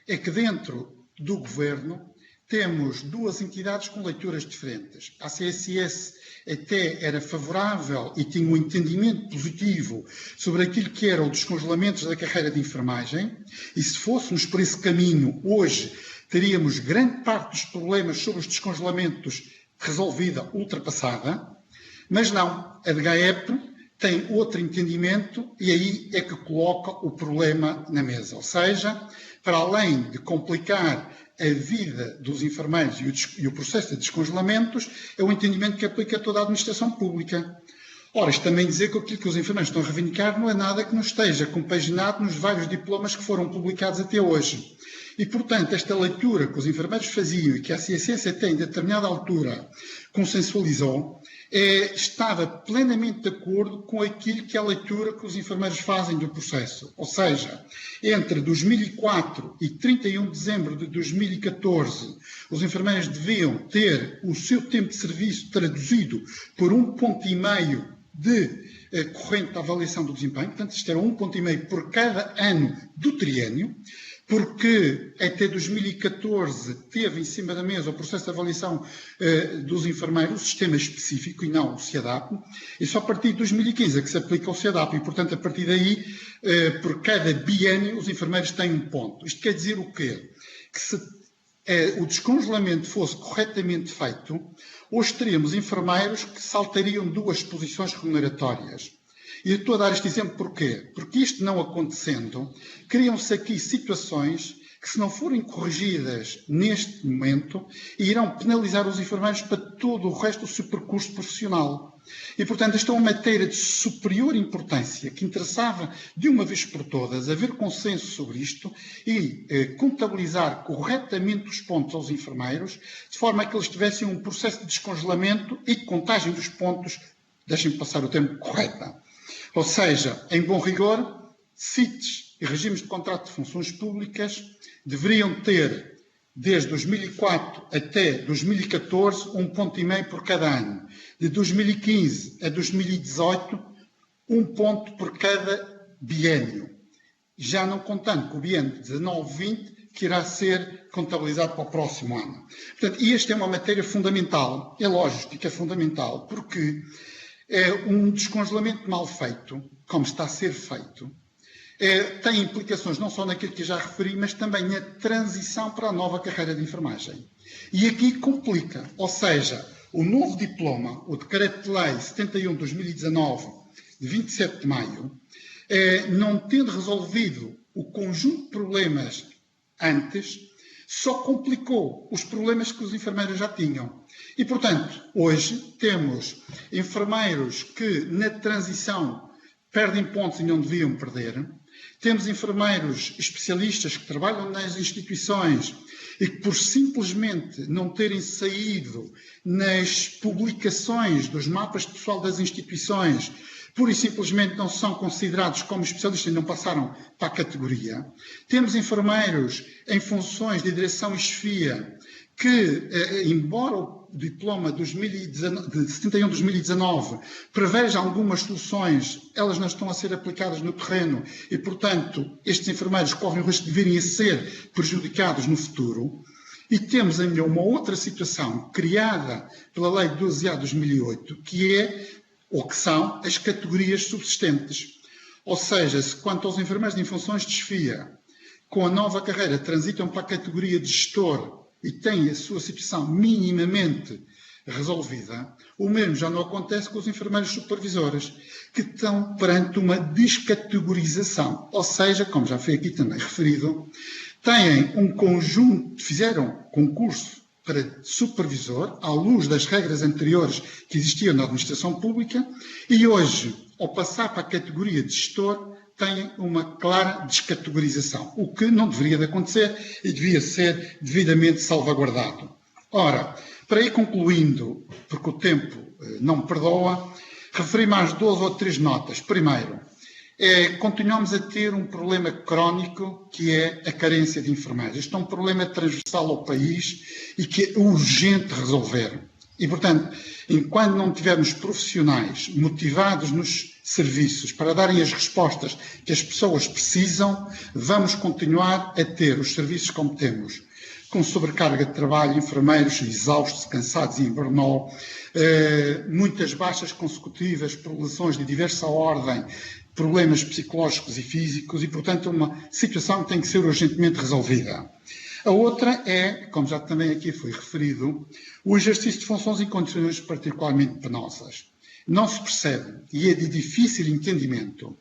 é que dentro do Governo temos duas entidades com leituras diferentes. A CSS até era favorável e tinha um entendimento positivo sobre aquilo que eram os descongelamentos da carreira de enfermagem, e se fôssemos por esse caminho, hoje teríamos grande parte dos problemas sobre os descongelamentos resolvida, ultrapassada, mas não, a DGAEP tem outro entendimento e aí é que coloca o problema na mesa. Ou seja, para além de complicar a vida dos enfermeiros e o processo de descongelamentos, é um entendimento que aplica a toda a administração pública. Ora, isto também dizer que aquilo que os enfermeiros estão a reivindicar não é nada que não esteja compaginado nos vários diplomas que foram publicados até hoje. E, portanto, esta leitura que os enfermeiros faziam e que a CSS até em determinada altura consensualizou, estava plenamente de acordo com aquilo que é a leitura que os enfermeiros fazem do processo. Ou seja, entre 2004 e 31 de dezembro de 2014, os enfermeiros deviam ter o seu tempo de serviço traduzido por 1,5 ponto de corrente de avaliação do desempenho. Portanto, isto era 1,5 ponto por cada ano do triênio, porque até 2014 teve em cima da mesa o processo de avaliação dos enfermeiros, o sistema específico e não o CEDAP, e só a partir de 2015 é que se aplica o CEDAP, e portanto a partir daí, por cada biênio, os enfermeiros têm 1 ponto. Isto quer dizer o quê? Que se o descongelamento fosse corretamente feito, hoje teríamos enfermeiros que saltariam 2 posições remuneratórias. E eu estou a dar este exemplo porquê? Porque isto não acontecendo, criam-se aqui situações que, se não forem corrigidas neste momento, irão penalizar os enfermeiros para todo o resto do seu percurso profissional. E, portanto, esta é uma matéria de superior importância que interessava, de uma vez por todas, haver consenso sobre isto e contabilizar corretamente os pontos aos enfermeiros, de forma a que eles tivessem um processo de descongelamento e de contagem dos pontos, deixem-me passar o termo, correta. Ou seja, em bom rigor, CITES e regimes de contrato de funções públicas deveriam ter, desde 2004 até 2014, 1,5 ponto por cada ano. De 2015 a 2018, 1 ponto por cada biênio. Já não contando com o biênio 19-20, que irá ser contabilizado para o próximo ano. Portanto, e esta é uma matéria fundamental. É lógico que é fundamental, porque um descongelamento mal feito, como está a ser feito, tem implicações não só naquilo que eu já referi, mas também na transição para a nova carreira de enfermagem. E aqui complica, ou seja, o novo diploma, o Decreto-Lei 71 de 2019, de 27 de maio, não tendo resolvido o conjunto de problemas antes, só complicou os problemas que os enfermeiros já tinham. E, portanto, hoje temos enfermeiros que, na transição, perdem pontos e não deviam perder. Temos enfermeiros especialistas que trabalham nas instituições e que, por simplesmente não terem saído nas publicações dos mapas de pessoal das instituições, pura e simplesmente não são considerados como especialistas e não passaram para a categoria. Temos enfermeiros em funções de direção e chefia que, embora o diploma de 71 de 2019 preveja algumas soluções, elas não estão a ser aplicadas no terreno e, portanto, estes enfermeiros correm o risco de virem a ser prejudicados no futuro. E temos ainda uma outra situação criada pela Lei 12A de 2008, que é, ou que são, as categorias subsistentes. Ou seja, se quanto aos enfermeiros em funções de chefia, com a nova carreira transitam para a categoria de gestor e têm a sua situação minimamente resolvida, o mesmo já não acontece com os enfermeiros supervisores, que estão perante uma descategorização. Ou seja, como já foi aqui também referido, têm um conjunto, fizeram concurso para supervisor, à luz das regras anteriores que existiam na administração pública, e hoje, ao passar para a categoria de gestor, têm uma clara descategorização, o que não deveria de acontecer e devia ser devidamente salvaguardado. Ora, para ir concluindo, porque o tempo não me perdoa, referi mais 2 ou 3 notas. Primeiro, continuamos a ter um problema crónico que é a carência de enfermeiros. Isto é um problema transversal ao país e que é urgente resolver. E, portanto, enquanto não tivermos profissionais motivados nos serviços para darem as respostas que as pessoas precisam, vamos continuar a ter os serviços como temos, com sobrecarga de trabalho, enfermeiros exaustos, cansados e em burnout, muitas baixas consecutivas por lesões de diversa ordem, problemas psicológicos e físicos e, portanto, uma situação que tem que ser urgentemente resolvida. A outra é, como já também aqui foi referido, o exercício de funções em condições particularmente penosas. Não se percebe, e é de difícil entendimento,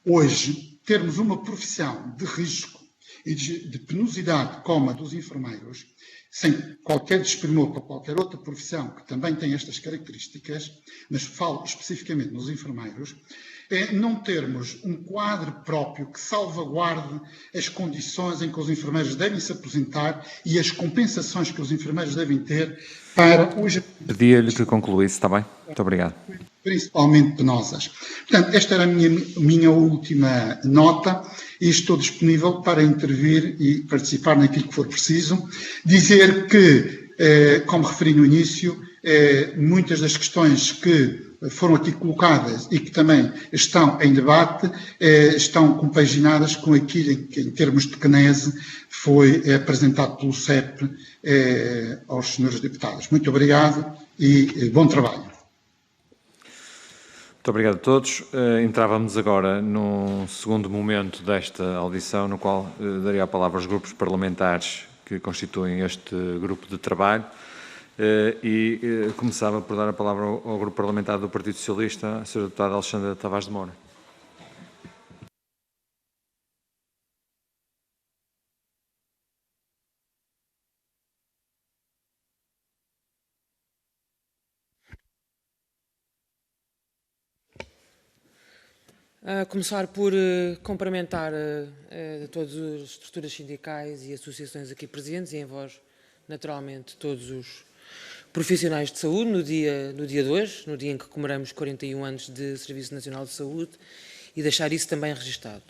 hoje, termos uma profissão de risco e de penosidade como a dos enfermeiros, sem qualquer desprimor para qualquer outra profissão que também tem estas características, mas falo especificamente nos enfermeiros, é não termos um quadro próprio que salvaguarde as condições em que os enfermeiros devem se aposentar e as compensações que os enfermeiros devem ter para os...
Pedia-lhe que concluísse, está bem? Muito obrigado.
Principalmente penosas. Portanto, esta era a minha última nota e estou disponível para intervir e participar naquilo que for preciso. Dizer que, como referi no início, muitas das questões que foram aqui colocadas e que também estão em debate, estão compaginadas com aquilo que, em termos de CNES, foi apresentado pelo CEP aos senhores deputados. Muito obrigado e bom trabalho.
Muito obrigado a todos. Entrávamos agora num segundo momento desta audição, no qual daria a palavra aos grupos parlamentares que constituem este grupo de trabalho. E começava por dar a palavra ao Grupo Parlamentar do Partido Socialista, a Sra. Deputada Alexandra Tavares de Moura.
A começar por cumprimentar todas as estruturas sindicais e associações aqui presentes e em voz, naturalmente, todos os profissionais de saúde no dia de hoje, no dia em que comemoramos 41 anos de Serviço Nacional de Saúde, e deixar isso também registado.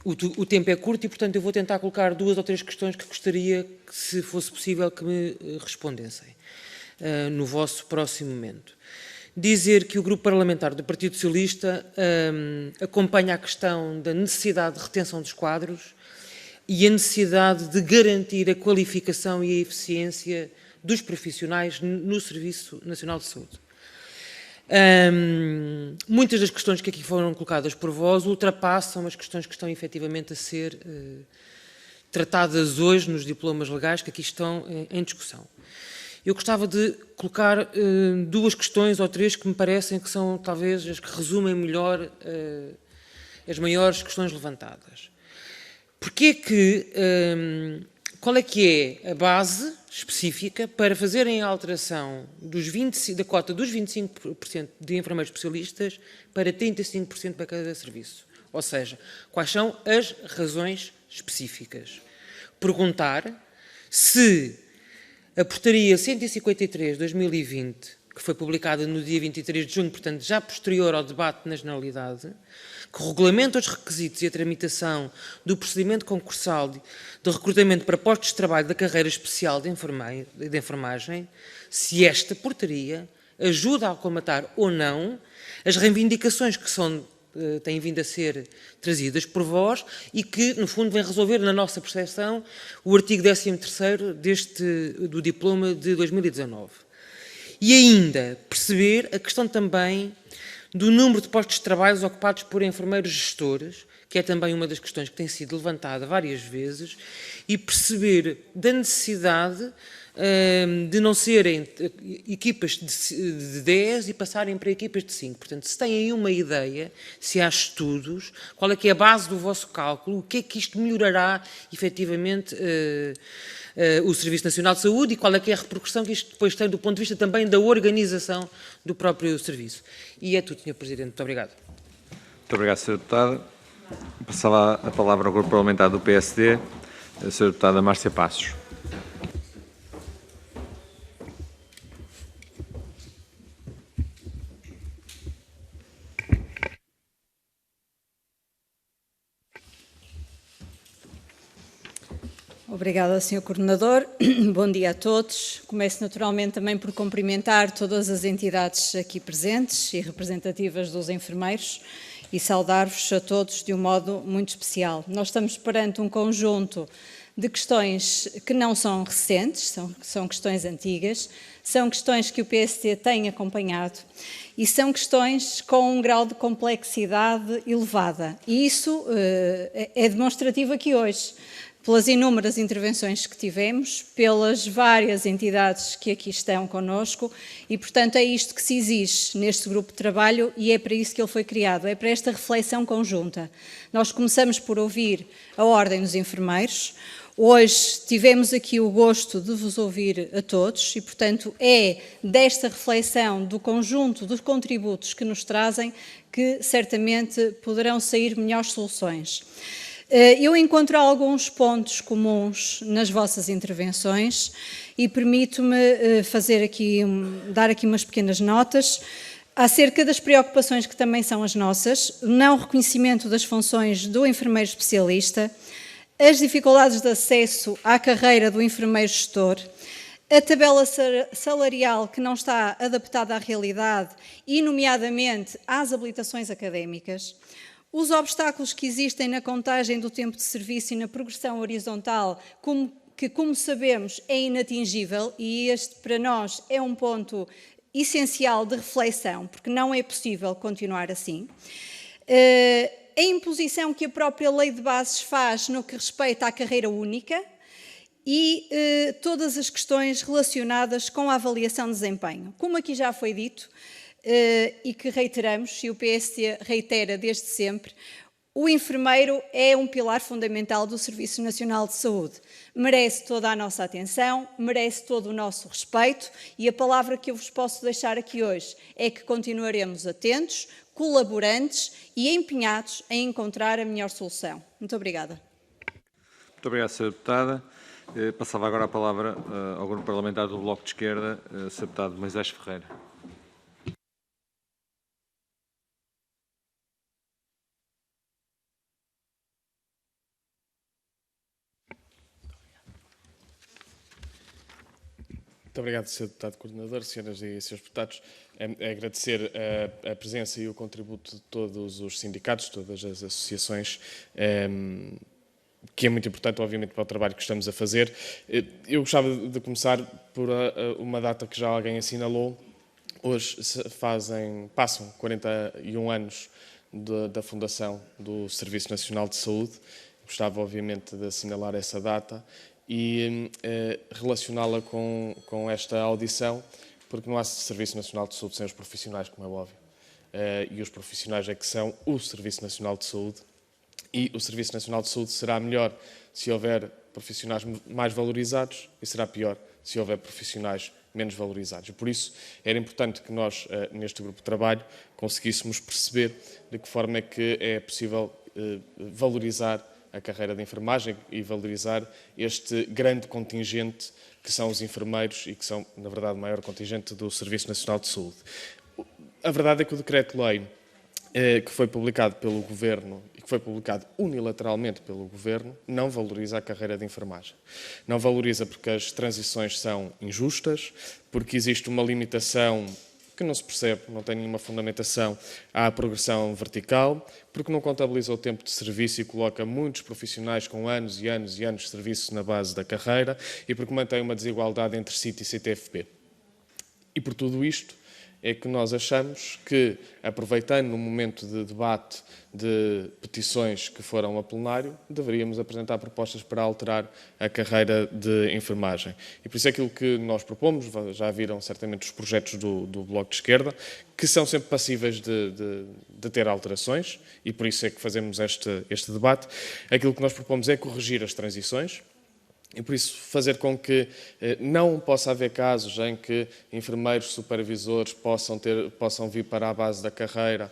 O tempo é curto e, portanto, eu vou tentar colocar 2 ou 3 questões que gostaria que, se fosse possível, que me respondessem no vosso próximo momento. Dizer que o Grupo Parlamentar do Partido Socialista acompanha a questão da necessidade de retenção dos quadros e a necessidade de garantir a qualificação e a eficiência dos profissionais no Serviço Nacional de Saúde. Muitas das questões que aqui foram colocadas por vós ultrapassam as questões que estão efetivamente a ser tratadas hoje nos diplomas legais que aqui estão em discussão. Eu gostava de colocar 2 questões ou 3 que me parecem que são talvez as que resumem melhor as maiores questões levantadas. Qual é que é a base específica para fazerem a alteração da cota dos 25% de enfermeiros especialistas para 35% para cada serviço? Ou seja, quais são as razões específicas? Perguntar se a portaria 153/2020, que foi publicada no dia 23 de junho, portanto já posterior ao debate na Generalidade, que regulamenta os requisitos e a tramitação do procedimento concursal de recrutamento para postos de trabalho da carreira especial de enfermagem, se esta portaria ajuda a aclimatar ou não as reivindicações que têm vindo a ser trazidas por vós e que, no fundo, vem resolver, na nossa percepção, o artigo 13º do diploma de 2019. E ainda perceber a questão também do número de postos de trabalho ocupados por enfermeiros gestores, que é também uma das questões que tem sido levantada várias vezes, e perceber da necessidade de não serem equipas de 10 e passarem para equipas de 5. Portanto, se têm aí uma ideia, se há estudos, qual é que é a base do vosso cálculo, o que é que isto melhorará efetivamente o Serviço Nacional de Saúde e qual é que é a repercussão que isto depois tem do ponto de vista também da organização do próprio serviço. E é tudo, Sr. Presidente. Muito obrigado.
Muito obrigado, Sra. Deputada. Passava a palavra ao Grupo Parlamentar do PSD, a Sra. Deputada Márcia Passos.
Obrigada, Sr. Coordenador. Bom dia a todos. Começo naturalmente também por cumprimentar todas as entidades aqui presentes e representativas dos enfermeiros e saudar-vos a todos de um modo muito especial. Nós estamos perante um conjunto de questões que não são recentes, são questões antigas, são questões que o PST tem acompanhado e são questões com um grau de complexidade elevada. E isso é demonstrativo aqui hoje, pelas inúmeras intervenções que tivemos, pelas várias entidades que aqui estão connosco e, portanto, é isto que se exige neste grupo de trabalho e é para isso que ele foi criado, é para esta reflexão conjunta. Nós começamos por ouvir a Ordem dos Enfermeiros. Hoje tivemos aqui o gosto de vos ouvir a todos e, portanto, é desta reflexão do conjunto dos contributos que nos trazem que certamente poderão sair melhores soluções. Eu encontro alguns pontos comuns nas vossas intervenções e permito-me dar aqui umas pequenas notas acerca das preocupações que também são as nossas, o não reconhecimento das funções do enfermeiro especialista, as dificuldades de acesso à carreira do enfermeiro gestor, a tabela salarial que não está adaptada à realidade e, nomeadamente, às habilitações académicas, os obstáculos que existem na contagem do tempo de serviço e na progressão horizontal, que, como sabemos, é inatingível, e este, para nós, é um ponto essencial de reflexão, porque não é possível continuar assim. A imposição que a própria Lei de Bases faz no que respeita à carreira única e todas as questões relacionadas com a avaliação de desempenho. Como aqui já foi dito, e que reiteramos, e o PST reitera desde sempre, o enfermeiro é um pilar fundamental do Serviço Nacional de Saúde. Merece toda a nossa atenção, merece todo o nosso respeito e a palavra que eu vos posso deixar aqui hoje é que continuaremos atentos, colaborantes e empenhados em encontrar a melhor solução. Muito obrigada.
Muito obrigado, Sra. Deputada. Passava agora a palavra ao Grupo Parlamentar do Bloco de Esquerda, Sr. Deputado Moisés Ferreira.
Muito obrigado, Sr. Deputado Coordenador, senhoras e senhores deputados. É agradecer a presença e o contributo de todos os sindicatos, todas as associações, que é muito importante, obviamente, para o trabalho que estamos a fazer. Eu gostava de começar por uma data que já alguém assinalou. Hoje passam 41 anos da fundação do Serviço Nacional de Saúde. Gostava, obviamente, de assinalar essa data e relacioná-la com esta audição, porque não há Serviço Nacional de Saúde sem os profissionais, como é óbvio. E os profissionais é que são o Serviço Nacional de Saúde. E o Serviço Nacional de Saúde será melhor se houver profissionais mais valorizados e será pior se houver profissionais menos valorizados. Por isso, era importante que nós, neste grupo de trabalho, conseguíssemos perceber de que forma é que é possível valorizar a carreira de enfermagem e valorizar este grande contingente que são os enfermeiros e que são, na verdade, o maior contingente do Serviço Nacional de Saúde. A verdade é que o decreto-lei que foi publicado pelo Governo e que foi publicado unilateralmente pelo Governo não valoriza a carreira de enfermagem. Não valoriza porque as transições são injustas, porque existe uma limitação que não se percebe, não tem nenhuma fundamentação à progressão vertical, porque não contabiliza o tempo de serviço e coloca muitos profissionais com anos e anos e anos de serviço na base da carreira e porque mantém uma desigualdade entre CIT e CTFP. E por tudo isto é que nós achamos que, aproveitando no momento de debate de petições que foram a plenário, deveríamos apresentar propostas para alterar a carreira de enfermagem. E por isso é aquilo que nós propomos, já viram certamente os projetos do Bloco de Esquerda, que são sempre passíveis de ter alterações, e por isso é que fazemos este debate. Aquilo que nós propomos é corrigir as transições, e por isso fazer com que não possa haver casos em que enfermeiros supervisores possam vir para a base da carreira,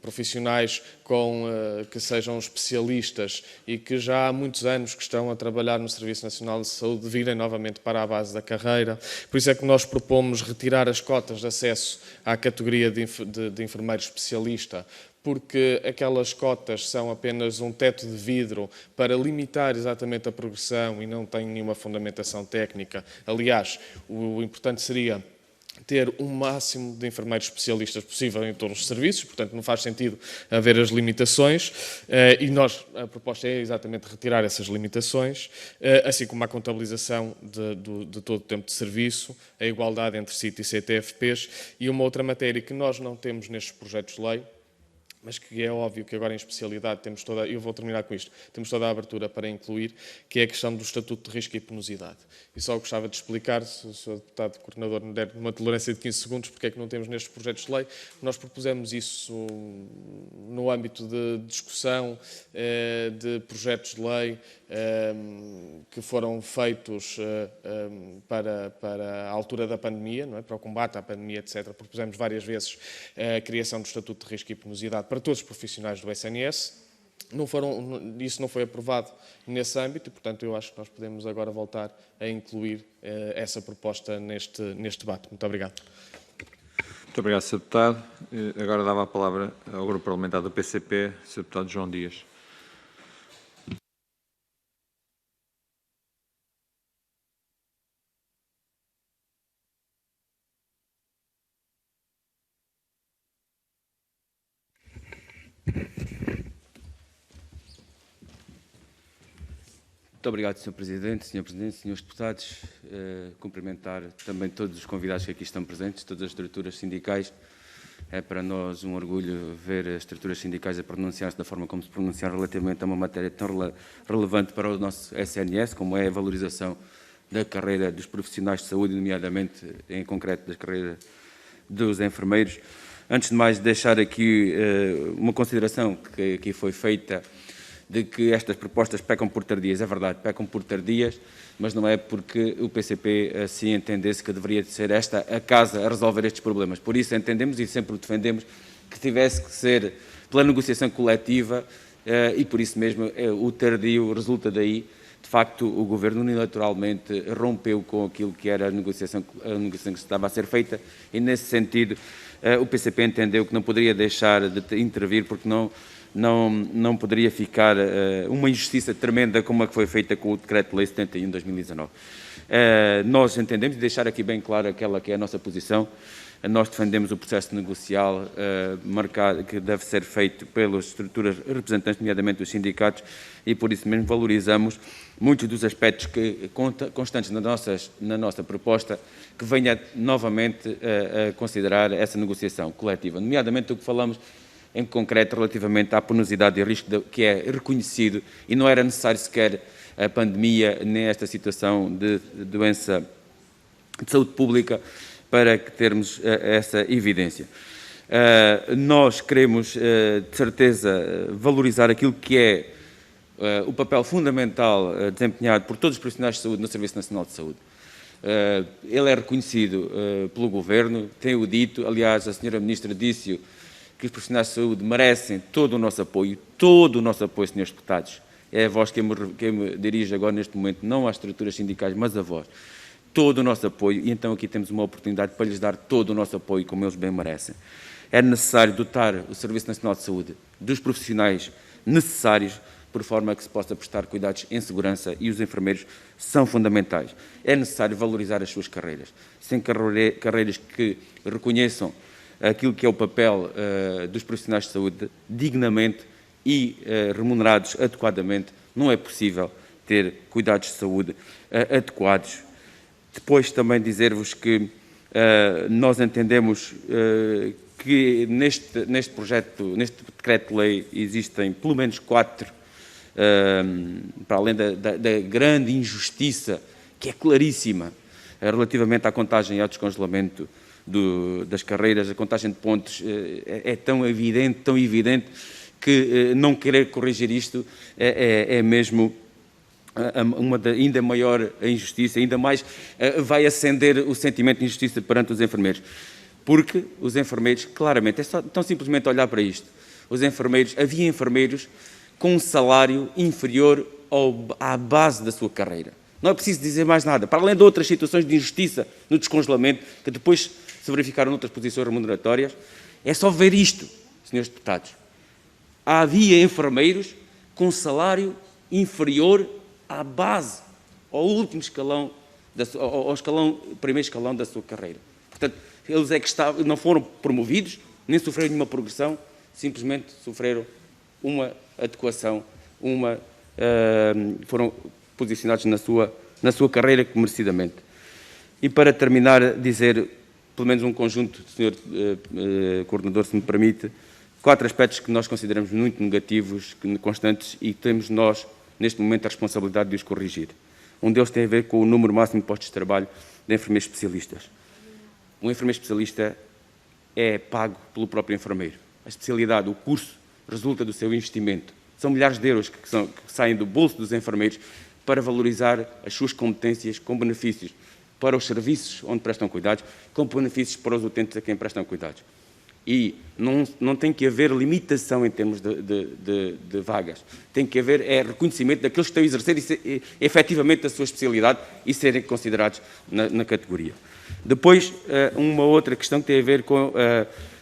profissionais que sejam especialistas e que já há muitos anos que estão a trabalhar no Serviço Nacional de Saúde virem novamente para a base da carreira. Por isso é que nós propomos retirar as cotas de acesso à categoria de enfermeiro especialista, porque aquelas cotas são apenas um teto de vidro para limitar exatamente a progressão e não têm nenhuma fundamentação técnica. Aliás, o importante seria ter o máximo de enfermeiros especialistas possível em todos os serviços, portanto não faz sentido haver as limitações e a proposta é exatamente retirar essas limitações, assim como a contabilização de todo o tempo de serviço, a igualdade entre CIT e CTFPs e uma outra matéria que nós não temos nestes projetos de lei, mas que é óbvio que agora em especialidade temos toda, eu vou terminar com isto, temos toda a abertura para incluir, que é a questão do estatuto de risco e penosidade. E só gostava de explicar, se o Sr. Deputado Coordenador me der uma tolerância de 15 segundos, porque é que não temos nestes projetos de lei. Nós propusemos isso no âmbito de discussão de projetos de lei que foram feitos para a altura da pandemia, não é? Para o combate à pandemia, etc. Propusemos várias vezes a criação do estatuto de risco e penosidade para todos os profissionais do SNS. Isso não foi aprovado nesse âmbito e, portanto, eu acho que nós podemos agora voltar a incluir essa proposta neste debate. Muito obrigado.
Muito obrigado, Sr. Deputado. Agora dava a palavra ao Grupo Parlamentar do PCP, Sr. Deputado João Dias.
Muito obrigado, Sr. Presidente, Senhores Deputados. Cumprimentar também todos os convidados que aqui estão presentes, todas as estruturas sindicais. É para nós um orgulho ver as estruturas sindicais a pronunciar-se da forma como se pronunciaram relativamente a uma matéria tão relevante para o nosso SNS, como é a valorização da carreira dos profissionais de saúde, nomeadamente, em concreto, da carreira dos enfermeiros. Antes de mais, deixar aqui uma consideração que aqui foi feita, de que estas propostas pecam por tardias. É verdade, pecam por tardias, mas não é porque o PCP assim entendesse que deveria ser esta a casa a resolver estes problemas. Por isso entendemos e sempre defendemos que tivesse que ser pela negociação coletiva e por isso mesmo o tardio resulta daí. De facto, o Governo unilateralmente rompeu com aquilo que era a negociação que estava a ser feita e, nesse sentido, o PCP entendeu que não poderia deixar de intervir porque não poderia ficar uma injustiça tremenda como a que foi feita com o Decreto-Lei 71 de 2019. Nós entendemos, e deixar aqui bem claro aquela que é a nossa posição, nós defendemos o processo negocial que deve ser feito pelas estruturas representantes, nomeadamente os sindicatos, e por isso mesmo valorizamos muitos dos aspectos constantes na nossa proposta, que venha novamente a considerar essa negociação coletiva, nomeadamente o que falamos em concreto relativamente à penosidade e risco que é reconhecido e não era necessário sequer a pandemia nem esta situação de doença de saúde pública para que termos essa evidência. Nós queremos, de certeza, valorizar aquilo que é o papel fundamental desempenhado por todos os profissionais de saúde no Serviço Nacional de Saúde. Ele é reconhecido pelo Governo, tem-o dito, aliás, a Sra. Ministra disse-o, que os profissionais de saúde merecem todo o nosso apoio, senhores deputados. É a voz que eu me dirijo agora neste momento, não às estruturas sindicais, mas a vós. Todo o nosso apoio, e então aqui temos uma oportunidade para lhes dar todo o nosso apoio, como eles bem merecem. É necessário dotar o Serviço Nacional de Saúde dos profissionais necessários, por forma a que se possa prestar cuidados em segurança, e os enfermeiros são fundamentais. É necessário valorizar as suas carreiras. Sem carreiras que reconheçam aquilo que é o papel dos profissionais de saúde dignamente e remunerados adequadamente, não é possível ter cuidados de saúde adequados. Depois também dizer-vos que nós entendemos que neste projeto, neste decreto-lei, existem pelo menos 4, para além da grande injustiça, que é claríssima, relativamente à contagem e ao descongelamento das carreiras. A contagem de pontos é tão evidente que não querer corrigir isto é mesmo ainda maior a injustiça, ainda mais vai acender o sentimento de injustiça perante os enfermeiros. Porque os enfermeiros, claramente, é só tão simplesmente olhar para isto. Havia enfermeiros com um salário inferior à base da sua carreira. Não é preciso dizer mais nada. Para além de outras situações de injustiça no descongelamento, que depois se verificaram noutras posições remuneratórias, é só ver isto, senhores deputados. Havia enfermeiros com salário inferior à base, ao último escalão, ao primeiro escalão da sua carreira. Portanto, Eles é que não foram promovidos, nem sofreram nenhuma progressão, simplesmente sofreram uma adequação, foram posicionados na sua carreira merecidamente. E para terminar, dizer, pelo menos um conjunto, Sr. Coordenador, se me permite, 4 aspectos que nós consideramos muito negativos, constantes, e temos nós, neste momento, a responsabilidade de os corrigir. Um deles tem a ver com o número máximo de postos de trabalho de enfermeiros especialistas. Um enfermeiro especialista é pago pelo próprio enfermeiro. A especialidade, o curso, resulta do seu investimento. São milhares de euros que saem do bolso dos enfermeiros para valorizar as suas competências com benefícios para os serviços onde prestam cuidados, com benefícios para os utentes a quem prestam cuidados. E não tem que haver limitação em termos de vagas. Tem que haver reconhecimento daqueles que estão a exercer efetivamente a sua especialidade e serem considerados na categoria. Depois, uma outra questão que tem a ver com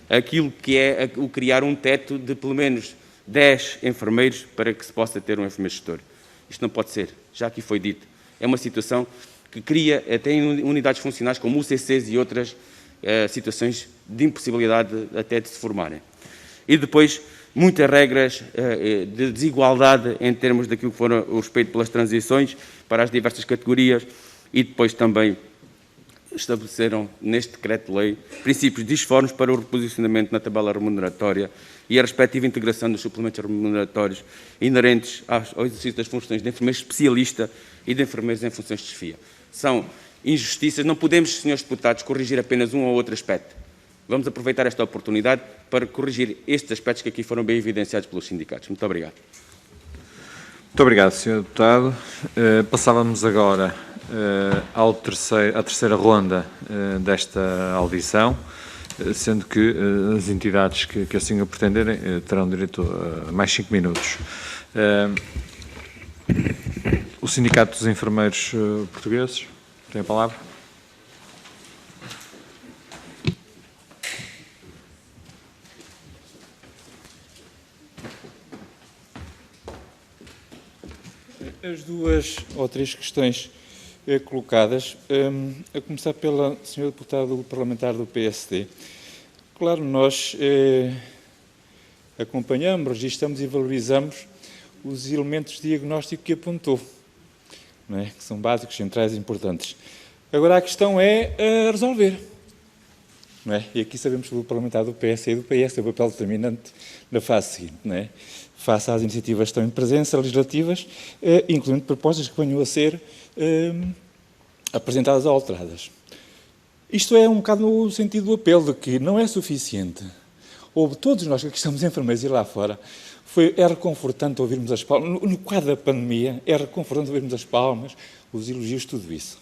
aquilo que é o criar um teto de pelo menos 10 enfermeiros para que se possa ter um enfermeiro gestor. Isto não pode ser, já aqui foi dito. É uma situação que cria até unidades funcionais como UCCs e outras situações de impossibilidade até de se formarem. E depois, muitas regras de desigualdade em termos daquilo que foram o respeito pelas transições para as diversas categorias e depois também estabeleceram neste decreto-lei princípios disformes para o reposicionamento na tabela remuneratória e a respectiva integração dos suplementos remuneratórios inerentes ao exercício das funções de enfermeiro especialista e de enfermeiros em funções de chefia. São injustiças, não podemos, senhores deputados, corrigir apenas um ou outro aspecto. Vamos aproveitar esta oportunidade para corrigir estes aspectos que aqui foram bem evidenciados pelos sindicatos. Muito obrigado.
Muito obrigado, Sr. Deputado. Passávamos agora à terceira ronda desta audição, sendo que as entidades que assim o pretenderem terão direito a mais 5 minutos. O Sindicato dos Enfermeiros Portugueses tem a palavra.
As 2 ou 3 questões colocadas, a começar pela Sra. Deputada parlamentar do PSD. Claro, nós acompanhamos, registramos e valorizamos os elementos de diagnóstico que apontou, não é? Que são básicos, centrais e importantes. Agora a questão é resolver. Não é? E aqui sabemos que o parlamentar do PS e do PS tem um papel determinante na fase seguinte, não é? Face às iniciativas que estão em presença, legislativas, incluindo propostas que venham a ser apresentadas ou alteradas. Isto é um bocado no sentido do apelo de que não é suficiente. Todos nós que aqui estamos enfermeiros e lá fora, é reconfortante ouvirmos as palmas, no quadro da pandemia, é reconfortante ouvirmos as palmas, os elogios, tudo isso.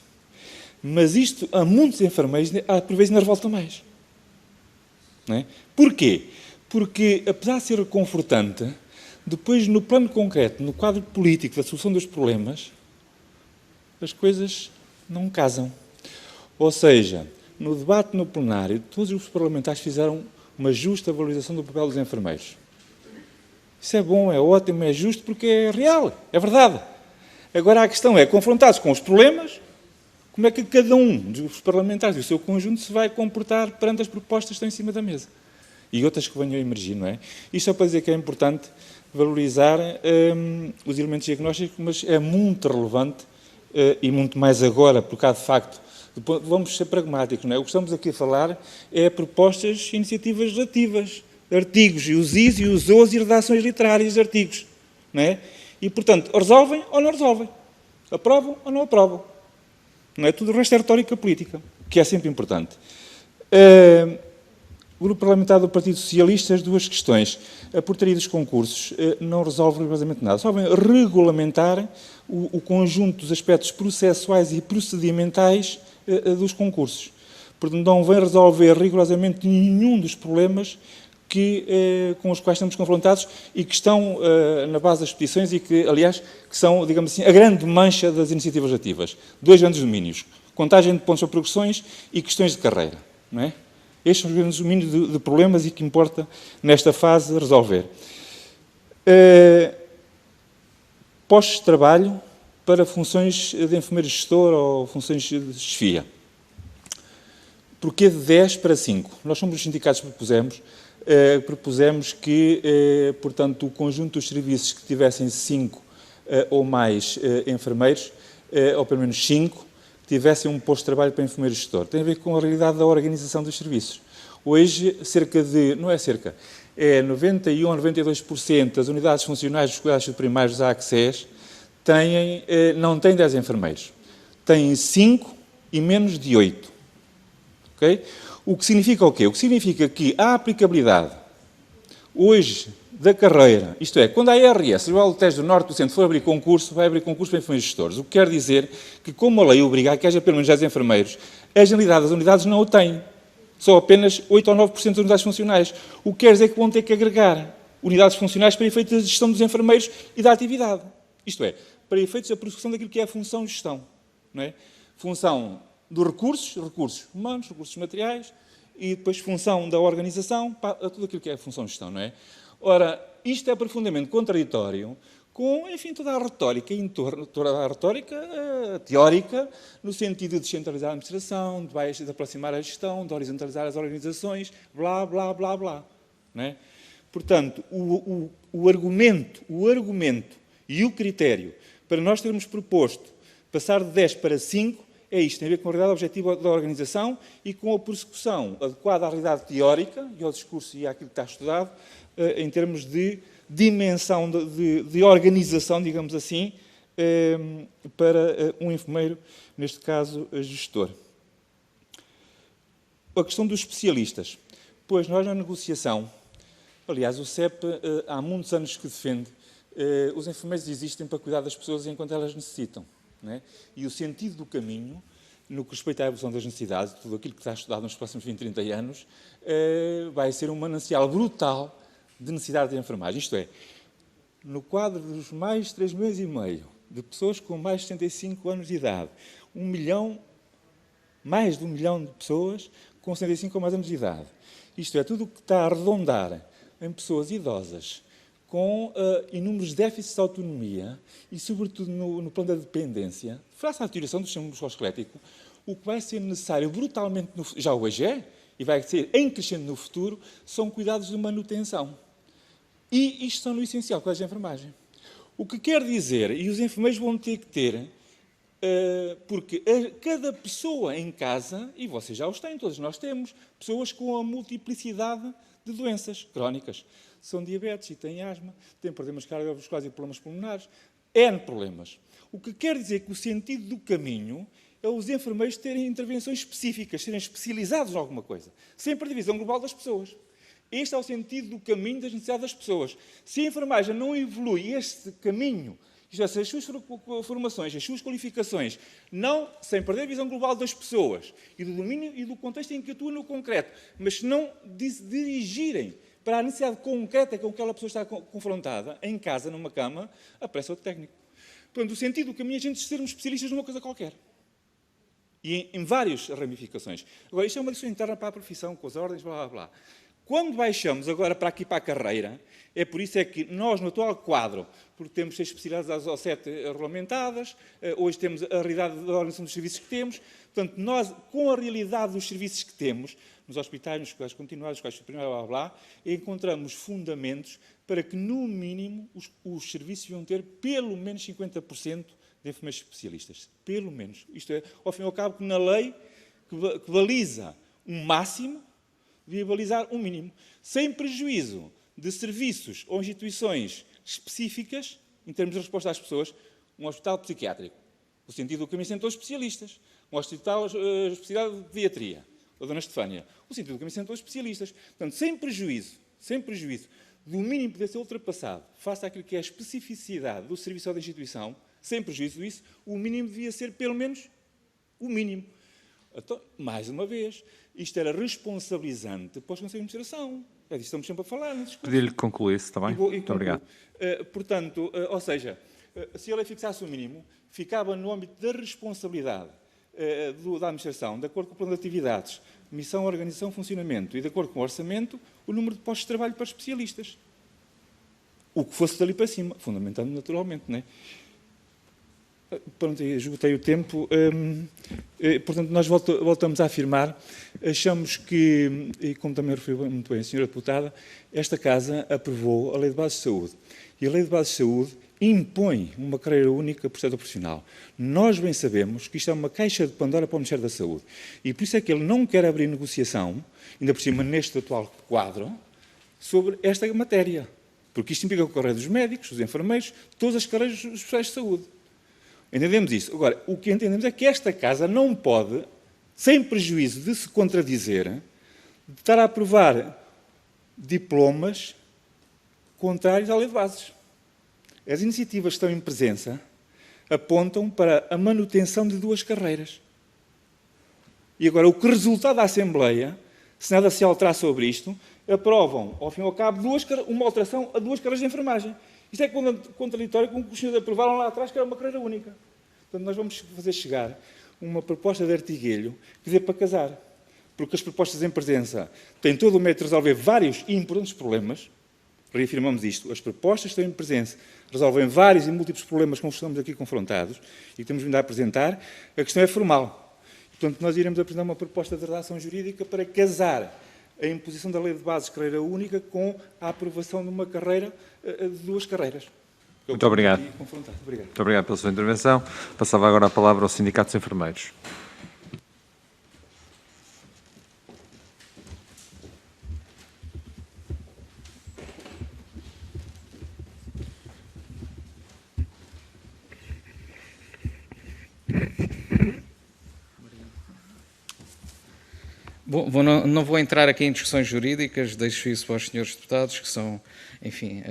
Mas isto, a muitos enfermeiros, por vezes ainda revolta mais. Não é? Porquê? Porque, apesar de ser reconfortante, depois, no plano concreto, no quadro político da solução dos problemas, as coisas não casam. Ou seja, no debate no plenário, todos os parlamentares fizeram uma justa valorização do papel dos enfermeiros. Isso é bom, é ótimo, é justo, porque é real, é verdade. Agora a questão é, confrontados com os problemas, como é que cada um dos parlamentares e o seu conjunto se vai comportar perante as propostas que estão em cima da mesa? E outras que venham a emergir, não é? Isto é para dizer que é importante valorizar os elementos diagnósticos, mas é muito relevante e muito mais agora, porque há de facto, vamos ser pragmáticos, não é? O que estamos aqui a falar é propostas, iniciativas legislativas, artigos, e os is e os os e redações literárias de artigos, não é? E, portanto, resolvem ou não resolvem, aprovam ou não aprovam, não é? Tudo o resto é retórica política, que é sempre importante. O Grupo Parlamentar do Partido Socialista, as 2 questões. A portaria dos concursos não resolve rigorosamente nada. Só vem regulamentar o conjunto dos aspectos processuais e procedimentais dos concursos. Portanto, não vem resolver rigorosamente nenhum dos problemas com os quais estamos confrontados e que estão na base das petições e que, aliás, que são, digamos assim, a grande mancha das iniciativas legislativas. 2 grandes domínios. Contagem de pontos ou progressões e questões de carreira, não é? Estes são os grandes domínios de problemas e que importa, nesta fase, resolver. Postos de trabalho para funções de enfermeiro gestor ou funções de chefia. Porquê de 10 para 5? Nós somos os sindicatos que propusemos que, portanto, o conjunto dos serviços que tivessem 5 ou mais enfermeiros, ou pelo menos 5, tivessem um posto de trabalho para enfermeiro gestor. Tem a ver com a realidade da organização dos serviços. Hoje, é 91% a 92% das unidades funcionais dos cuidados primários da ACSES não têm 10 enfermeiros. Têm 5 e menos de 8. Okay? O que significa o quê? O que significa que a aplicabilidade hoje da carreira, isto é, quando a ARS, o Alentejo do Norte do Centro, for abrir concurso, vai abrir concurso para enfermeiros gestores. O que quer dizer que, como a lei obriga a que haja pelo menos 10 enfermeiros, a generalidade das unidades não o tem. Só apenas 8 ou 9% das unidades funcionais. O que quer dizer que vão ter que agregar unidades funcionais para efeitos da gestão dos enfermeiros e da atividade. Isto é, para efeitos da prossecução daquilo que é a função de gestão. Não é? Função dos recursos humanos, recursos materiais, e depois função da organização, tudo aquilo que é a função de gestão, não é? Ora, isto é profundamente contraditório com, enfim, toda a retórica teórica, no sentido de descentralizar a administração, de aproximar a gestão, de horizontalizar as organizações, blá, blá, blá, blá. Não é? Portanto, o argumento e o critério para nós termos proposto passar de 10 para 5 é isto, tem a ver com a realidade objetiva da organização e com a persecução adequada à realidade teórica e ao discurso e àquilo que está estudado, em termos de dimensão de organização, digamos assim, para um enfermeiro, neste caso, gestor. A questão dos especialistas. Pois nós, na negociação, aliás, o CEP há muitos anos que defende, os enfermeiros existem para cuidar das pessoas enquanto elas necessitam. Não é? E o sentido do caminho, no que respeita à evolução das necessidades, tudo aquilo que está estudado nos próximos 20, 30 anos, vai ser um manancial brutal de necessidade de enfermagem. Isto é, no quadro dos mais de 3,5 milhões de pessoas com mais de 75 anos de idade, mais de 1 milhão de pessoas com 75 ou mais anos de idade. Isto é, tudo o que está a arredondar em pessoas idosas, com inúmeros déficits de autonomia e, sobretudo, no plano da dependência, face à deterioração do sistema musculoesquelético, o que vai ser necessário brutalmente, já hoje é, e vai ser em crescendo no futuro, são cuidados de manutenção. E isto são no essencial, cuidados de enfermagem. O que quer dizer, e os enfermeiros vão ter que ter, porque cada pessoa em casa, e vocês já os têm, todos nós temos, pessoas com a multiplicidade de doenças crónicas. São diabetes e têm asma, têm problemas cardiovasculares e problemas pulmonares, N problemas. O que quer dizer que o sentido do caminho é os enfermeiros terem intervenções específicas, serem especializados em alguma coisa, sempre a divisão global das pessoas. Este é o sentido do caminho das necessidades das pessoas. Se a enfermagem não evolui este caminho, isto é, se as suas formações, as suas qualificações, não, sem perder a visão global das pessoas e do domínio e do contexto em que atua no concreto, mas se não dirigirem para a necessidade concreta com que aquela pessoa está confrontada, em casa, numa cama, aparece outro técnico. Portanto, o sentido do caminho é a gente sermos especialistas numa coisa qualquer. E em várias ramificações. Agora, isto é uma lição interna para a profissão, com as ordens, blá, blá, blá. Quando baixamos agora para aqui para a carreira, é por isso é que nós, no atual quadro, porque temos 6 especialidades ou 7 regulamentadas, hoje temos a realidade da organização dos serviços que temos, portanto, nós, com a realidade dos serviços que temos, nos hospitais, nos cuidados continuados, nos cuidados superiores, blá, blá, blá, encontramos fundamentos para que, no mínimo, os serviços iam ter pelo menos 50% de enfermeiros especialistas. Pelo menos. Isto é, ao fim e ao cabo, que na lei que baliza um máximo, devia balizar um mínimo, sem prejuízo de serviços ou instituições específicas, em termos de resposta às pessoas, um hospital psiquiátrico. O sentido do caminho são todos especialistas. Um hospital especialidade de pediatria, a Dona Estefânia. O sentido do caminho são todos especialistas. Portanto, sem prejuízo do mínimo poder ser ultrapassado, face àquilo que é a especificidade do serviço ou da instituição, sem prejuízo disso, o mínimo devia ser, pelo menos, o mínimo. Então, mais uma vez, isto era responsabilizante para os conselhos de administração. É disso que estamos sempre a falar.
Pedir-lhe que concluísse, está bem? Muito obrigado.
Portanto, ou seja, se a lei fixasse o mínimo, ficava no âmbito da responsabilidade da administração, de acordo com o plano de atividades, missão, organização, funcionamento, e de acordo com o orçamento, o número de postos de trabalho para especialistas. O que fosse dali para cima, fundamentando naturalmente, não é? Pronto, esgotei o tempo. Portanto, nós voltamos a afirmar, achamos que, e como também referiu muito bem a senhora deputada, esta Casa aprovou a Lei de Bases de Saúde. E a Lei de Bases de Saúde impõe uma carreira única por setor profissional. Nós bem sabemos que isto é uma caixa de Pandora para o Ministério da Saúde. E por isso é que ele não quer abrir negociação, ainda por cima neste atual quadro, sobre esta matéria. Porque isto implica a carreira dos médicos, dos enfermeiros, todas as carreiras dos profissionais de saúde. Entendemos isso. Agora, o que entendemos é que esta Casa não pode, sem prejuízo de se contradizer, de estar a aprovar diplomas contrários à Lei de Bases. As iniciativas que estão em presença apontam para a manutenção de 2 carreiras. E agora, o que resulta da Assembleia, se nada se alterar sobre isto, aprovam, ao fim e ao cabo, uma alteração a 2 carreiras de enfermagem. Isto é contraditório com o que os senhores aprovaram lá atrás, que era uma carreira única. Portanto, nós vamos fazer chegar uma proposta de artiguelho que dê para casar. Porque as propostas em presença têm todo o mérito de resolver vários e importantes problemas. Reafirmamos isto. As propostas que estão em presença resolvem vários e múltiplos problemas com os que estamos aqui confrontados e que temos vindo a apresentar. A questão é formal. Portanto, nós iremos apresentar uma proposta de redação jurídica para casar a imposição da Lei de Bases de carreira única com a aprovação de uma carreira, de 2 carreiras.
Muito obrigado.
Obrigado.
Muito obrigado pela sua intervenção. Passava agora a palavra ao Sindicato dos Enfermeiros.
Bom, não vou entrar aqui em discussões jurídicas, deixo isso para os senhores deputados, que são, enfim,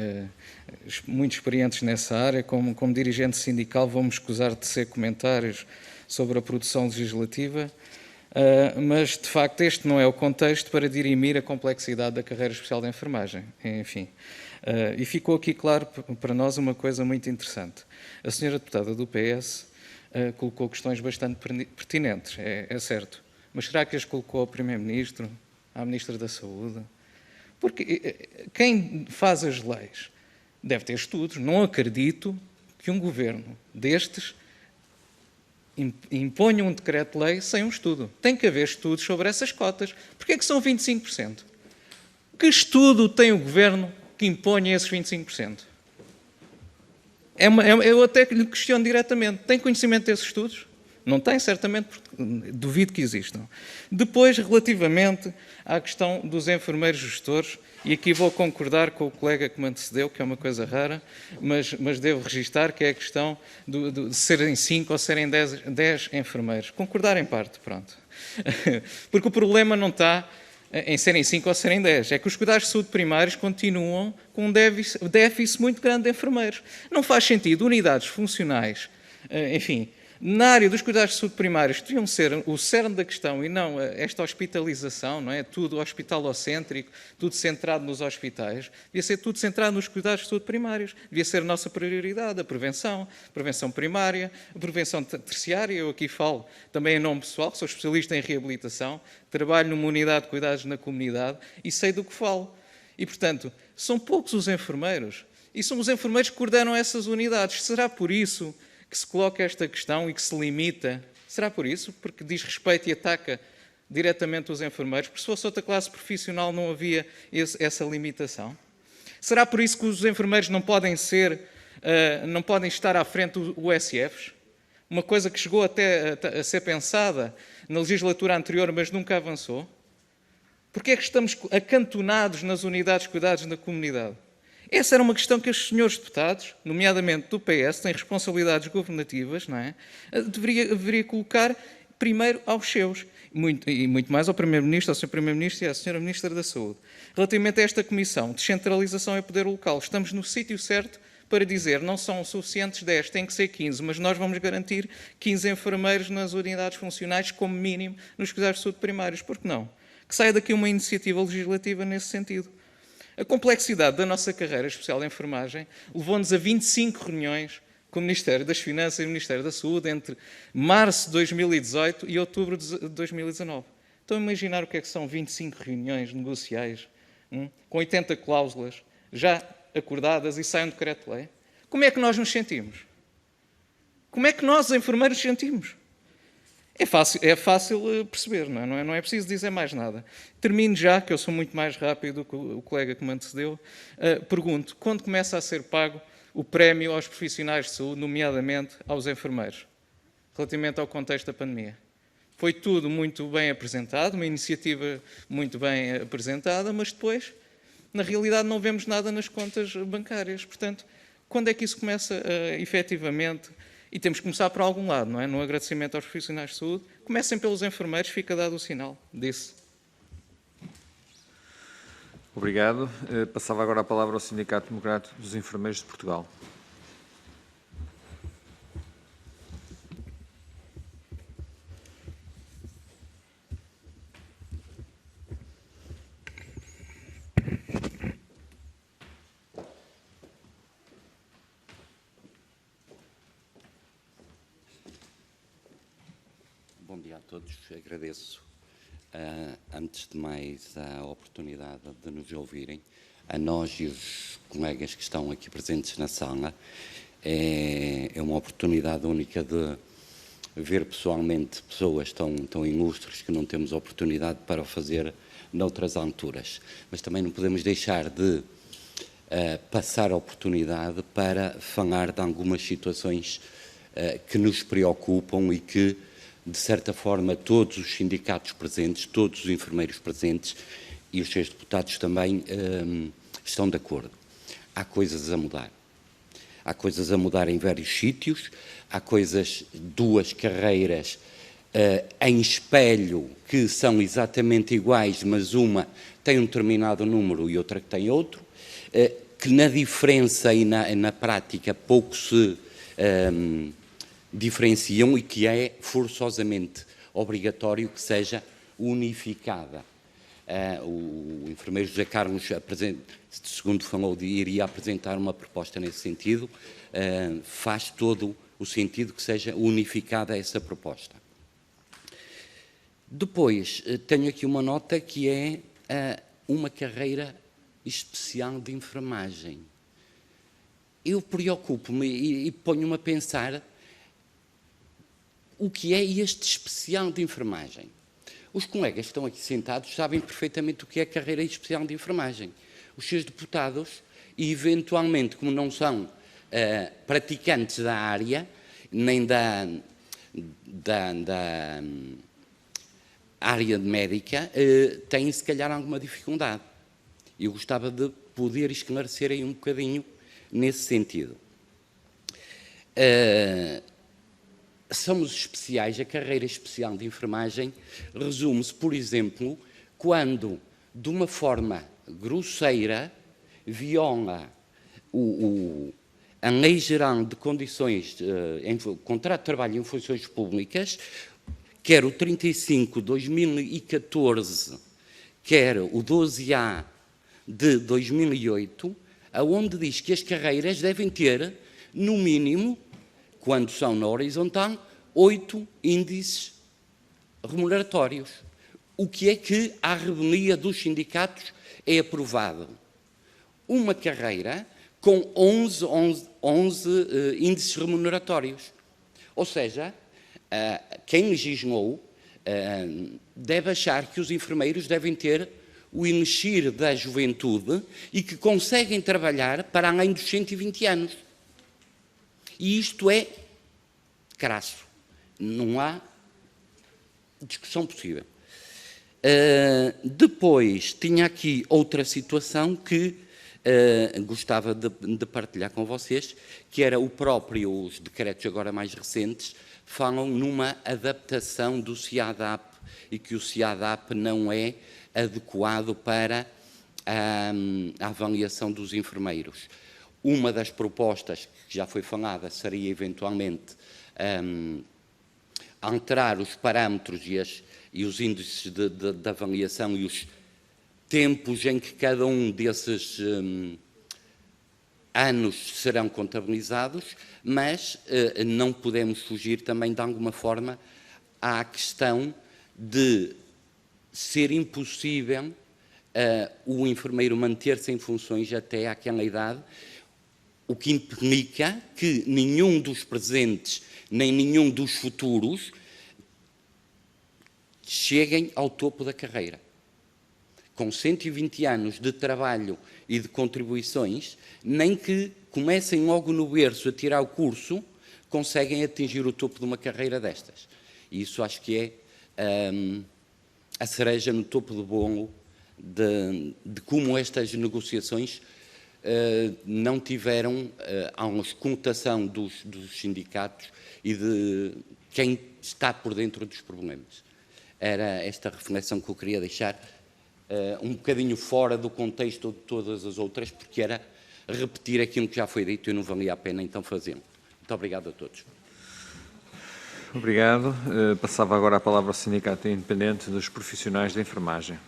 muito experientes nessa área. Como dirigente sindical, vou-me escusar de tecer comentários sobre a produção legislativa, mas, de facto, este não é o contexto para dirimir a complexidade da carreira especial de enfermagem. Enfim, e ficou aqui claro para nós uma coisa muito interessante. A senhora deputada do PS colocou questões bastante pertinentes, é certo. Mas será que as colocou ao Primeiro-Ministro, à Ministra da Saúde? Porque quem faz as leis deve ter estudos. Não acredito que um governo destes imponha um decreto-lei sem um estudo. Tem que haver estudos sobre essas cotas. Porquê é que são 25%? Que estudo tem o governo que impõe esses 25%? Eu até lhe questiono diretamente. Tem conhecimento desses estudos? Não tem, certamente, porque duvido que existam. Depois, relativamente à questão dos enfermeiros gestores, e aqui vou concordar com o colega que me antecedeu, que é uma coisa rara, mas devo registar que é a questão de serem 5 ou serem 10 enfermeiros. Concordar em parte, pronto. Porque o problema não está em serem 5 ou serem 10. É que os cuidados de saúde primários continuam com um déficit muito grande de enfermeiros. Não faz sentido unidades funcionais, enfim, na área dos cuidados de saúde primários, que deviam ser o cerne da questão e não esta hospitalização, não é? Tudo hospitalocêntrico, tudo centrado nos hospitais, devia ser tudo centrado nos cuidados de saúde primários. Devia ser a nossa prioridade, a prevenção primária, a prevenção terciária. Eu aqui falo também em nome pessoal, sou especialista em reabilitação, trabalho numa unidade de cuidados na comunidade e sei do que falo. E, portanto, são poucos os enfermeiros e são os enfermeiros que coordenam essas unidades. Será por isso que se coloca esta questão e que se limita? Será por isso? Porque diz respeito e ataca diretamente os enfermeiros? Porque se fosse outra classe profissional não havia essa limitação? Será por isso que os enfermeiros não podem estar à frente dos USFs? Uma coisa que chegou até a ser pensada na legislatura anterior, mas nunca avançou? Porque é que estamos acantonados nas unidades de cuidados na comunidade? Essa era uma questão que os senhores deputados, nomeadamente do PS, têm responsabilidades governativas, não é? Deveria colocar primeiro aos seus, e muito mais ao Primeiro-Ministro, ao Sr. Primeiro-Ministro e à Sra. Ministra da Saúde. Relativamente a esta comissão, descentralização e poder local, estamos no sítio certo para dizer não são suficientes 10, tem que ser 15, mas nós vamos garantir 15 enfermeiros nas unidades funcionais, como mínimo, nos cuidados de saúde primários. Por que não? Que saia daqui uma iniciativa legislativa nesse sentido. A complexidade da nossa carreira especial de enfermagem levou-nos a 25 reuniões com o Ministério das Finanças e o Ministério da Saúde entre março de 2018 e outubro de 2019. Estão a imaginar o que é que são 25 reuniões negociais, com 80 cláusulas já acordadas e sai um decreto-lei? Como é que nós nos sentimos? Como é que nós, enfermeiros, sentimos? É fácil perceber, não é preciso dizer mais nada. Termino já, que eu sou muito mais rápido do que o colega que me antecedeu. Pergunto, quando começa a ser pago o prémio aos profissionais de saúde, nomeadamente aos enfermeiros, relativamente ao contexto da pandemia? Foi tudo muito bem apresentado, uma iniciativa muito bem apresentada, mas depois, na realidade, não vemos nada nas contas bancárias. Portanto, quando é que isso começa efetivamente? E temos que começar por algum lado, não é? No agradecimento aos profissionais de saúde. Comecem pelos enfermeiros, fica dado o sinal desse.
Obrigado. Passava agora a palavra ao Sindicato Democrático dos Enfermeiros de Portugal.
Bom dia a todos, agradeço antes de mais a oportunidade de nos ouvirem, a nós e os colegas que estão aqui presentes na sala. É uma oportunidade única de ver pessoalmente pessoas tão ilustres que não temos oportunidade para o fazer noutras alturas. Mas também não podemos deixar de passar a oportunidade para falar de algumas situações que nos preocupam e que, de certa forma, todos os sindicatos presentes, todos os enfermeiros presentes e os seus deputados também estão de acordo. Há coisas a mudar. Há coisas a mudar em vários sítios, há duas carreiras em espelho que são exatamente iguais, mas uma tem um determinado número e outra que tem outro, que na diferença e na prática pouco se diferenciam e que é forçosamente obrigatório que seja unificada. O enfermeiro José Carlos, segundo falou, iria apresentar uma proposta nesse sentido. Faz todo o sentido que seja unificada essa proposta. Depois, tenho aqui uma nota que é uma carreira especial de enfermagem. Eu preocupo-me e ponho-me a pensar o que é este especial de enfermagem. Os colegas que estão aqui sentados sabem perfeitamente o que é a carreira especial de enfermagem. Os seus deputados, e eventualmente, como não são praticantes da área, nem da área médica, têm se calhar alguma dificuldade. Eu gostava de poder esclarecer aí um bocadinho nesse sentido. Somos especiais, a carreira especial de enfermagem resume-se, por exemplo, quando, de uma forma grosseira, viola a Lei Geral de Condições, Contrato de Trabalho em Funções Públicas, quer o 35/2014, quer o 12A de 2008, aonde diz que as carreiras devem ter, no mínimo, quando são na horizontal, 8 índices remuneratórios. O que é que, à revelia dos sindicatos, é aprovado? Uma carreira com 11 índices remuneratórios. Ou seja, quem legislou deve achar que os enfermeiros devem ter o elixir da juventude e que conseguem trabalhar para além dos 120 anos. E isto é crasso. Não há discussão possível. Depois, tinha aqui outra situação que gostava de partilhar com vocês, que era os decretos agora mais recentes, falam numa adaptação do CIADAP e que o CIADAP não é adequado para a avaliação dos enfermeiros. Uma das propostas que já foi falada seria, eventualmente, alterar os parâmetros e os índices de avaliação e os tempos em que cada um desses anos serão contabilizados, mas não podemos fugir também, de alguma forma, à questão de ser impossível o enfermeiro manter-se em funções até àquela idade, o que implica que nenhum dos presentes nem nenhum dos futuros cheguem ao topo da carreira. Com 120 anos de trabalho e de contribuições, nem que comecem logo no berço a tirar o curso, conseguem atingir o topo de uma carreira destas. E isso acho que é a cereja no topo do bolo de como estas negociações não tiveram a escutação dos sindicatos e de quem está por dentro dos problemas. Era esta reflexão que eu queria deixar um bocadinho fora do contexto de todas as outras, porque era repetir aquilo que já foi dito e não valia a pena então fazê-lo. Muito obrigado a todos.
Obrigado. Passava agora a palavra ao Sindicato Independente dos Profissionais da Enfermagem.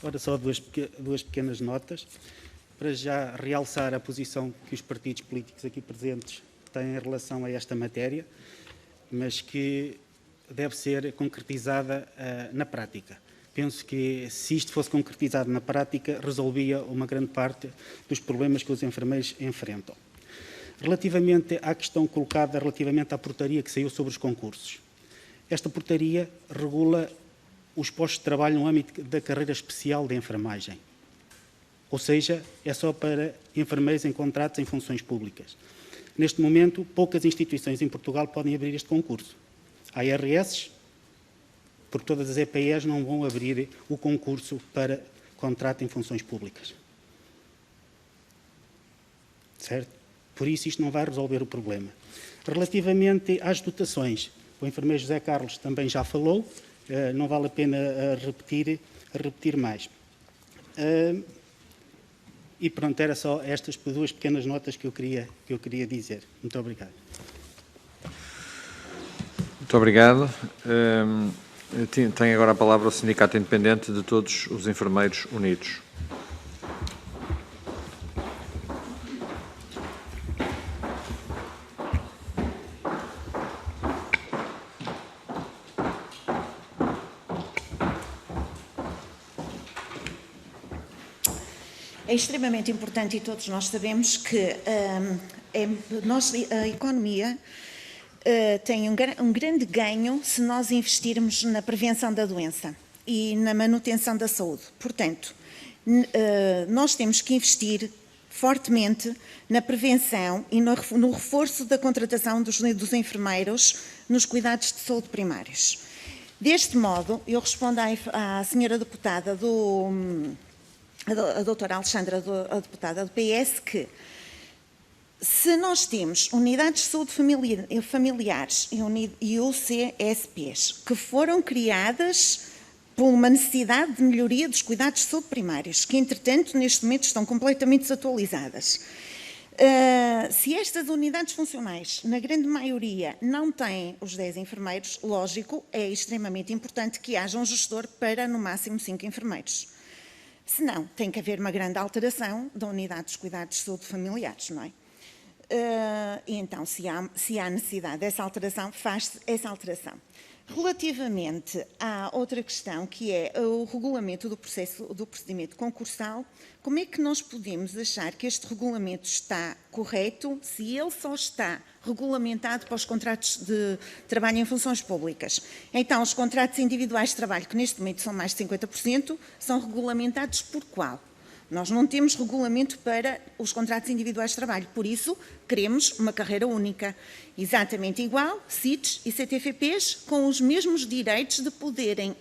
Ora, só duas pequenas notas, para já realçar a posição que os partidos políticos aqui presentes têm em relação a esta matéria, mas que deve ser concretizada na prática. Penso que, se isto fosse concretizado na prática, resolvia uma grande parte dos problemas que os enfermeiros enfrentam. Relativamente à questão colocada relativamente à portaria que saiu sobre os concursos, esta portaria regula os postos de trabalho no âmbito da carreira especial de enfermagem. Ou seja, é só para enfermeiros em contratos em funções públicas. Neste momento, poucas instituições em Portugal podem abrir este concurso. Há IRS, porque todas as EPEs não vão abrir o concurso para contrato em funções públicas. Certo? Por isso, isto não vai resolver o problema. Relativamente às dotações, o enfermeiro José Carlos também já falou, não vale a pena repetir mais. E pronto, era só estas duas pequenas notas que eu queria dizer. Muito obrigado.
Muito obrigado. Tem agora a palavra o Sindicato Independente de Todos os Enfermeiros Unidos.
É extremamente importante, e todos nós sabemos, que a economia tem um grande ganho se nós investirmos na prevenção da doença e na manutenção da saúde. Portanto, nós temos que investir fortemente na prevenção e no reforço da contratação dos enfermeiros nos cuidados de saúde primários. Deste modo, eu respondo à senhora deputada a doutora Alexandra, a deputada do PS, que se nós temos unidades de saúde familiares e UCSPs que foram criadas por uma necessidade de melhoria dos cuidados de saúde primários, que entretanto neste momento estão completamente desatualizadas, se estas unidades funcionais, na grande maioria, não têm os 10 enfermeiros, lógico, é extremamente importante que haja um gestor para no máximo 5 enfermeiros. Senão, tem que haver uma grande alteração da unidade dos cuidados de saúde familiares, não é? E então, se há necessidade dessa alteração, faz-se essa alteração. Relativamente à outra questão, que é o regulamento do procedimento concursal, como é que nós podemos achar que este regulamento está correto se ele só está regulamentado para os contratos de trabalho em funções públicas? Então, os contratos individuais de trabalho, que neste momento são mais de 50%, são regulamentados por qual? Nós não temos regulamento para os contratos individuais de trabalho, por isso queremos uma carreira única, exatamente igual, CITs e CTFPs, com os mesmos direitos de poderem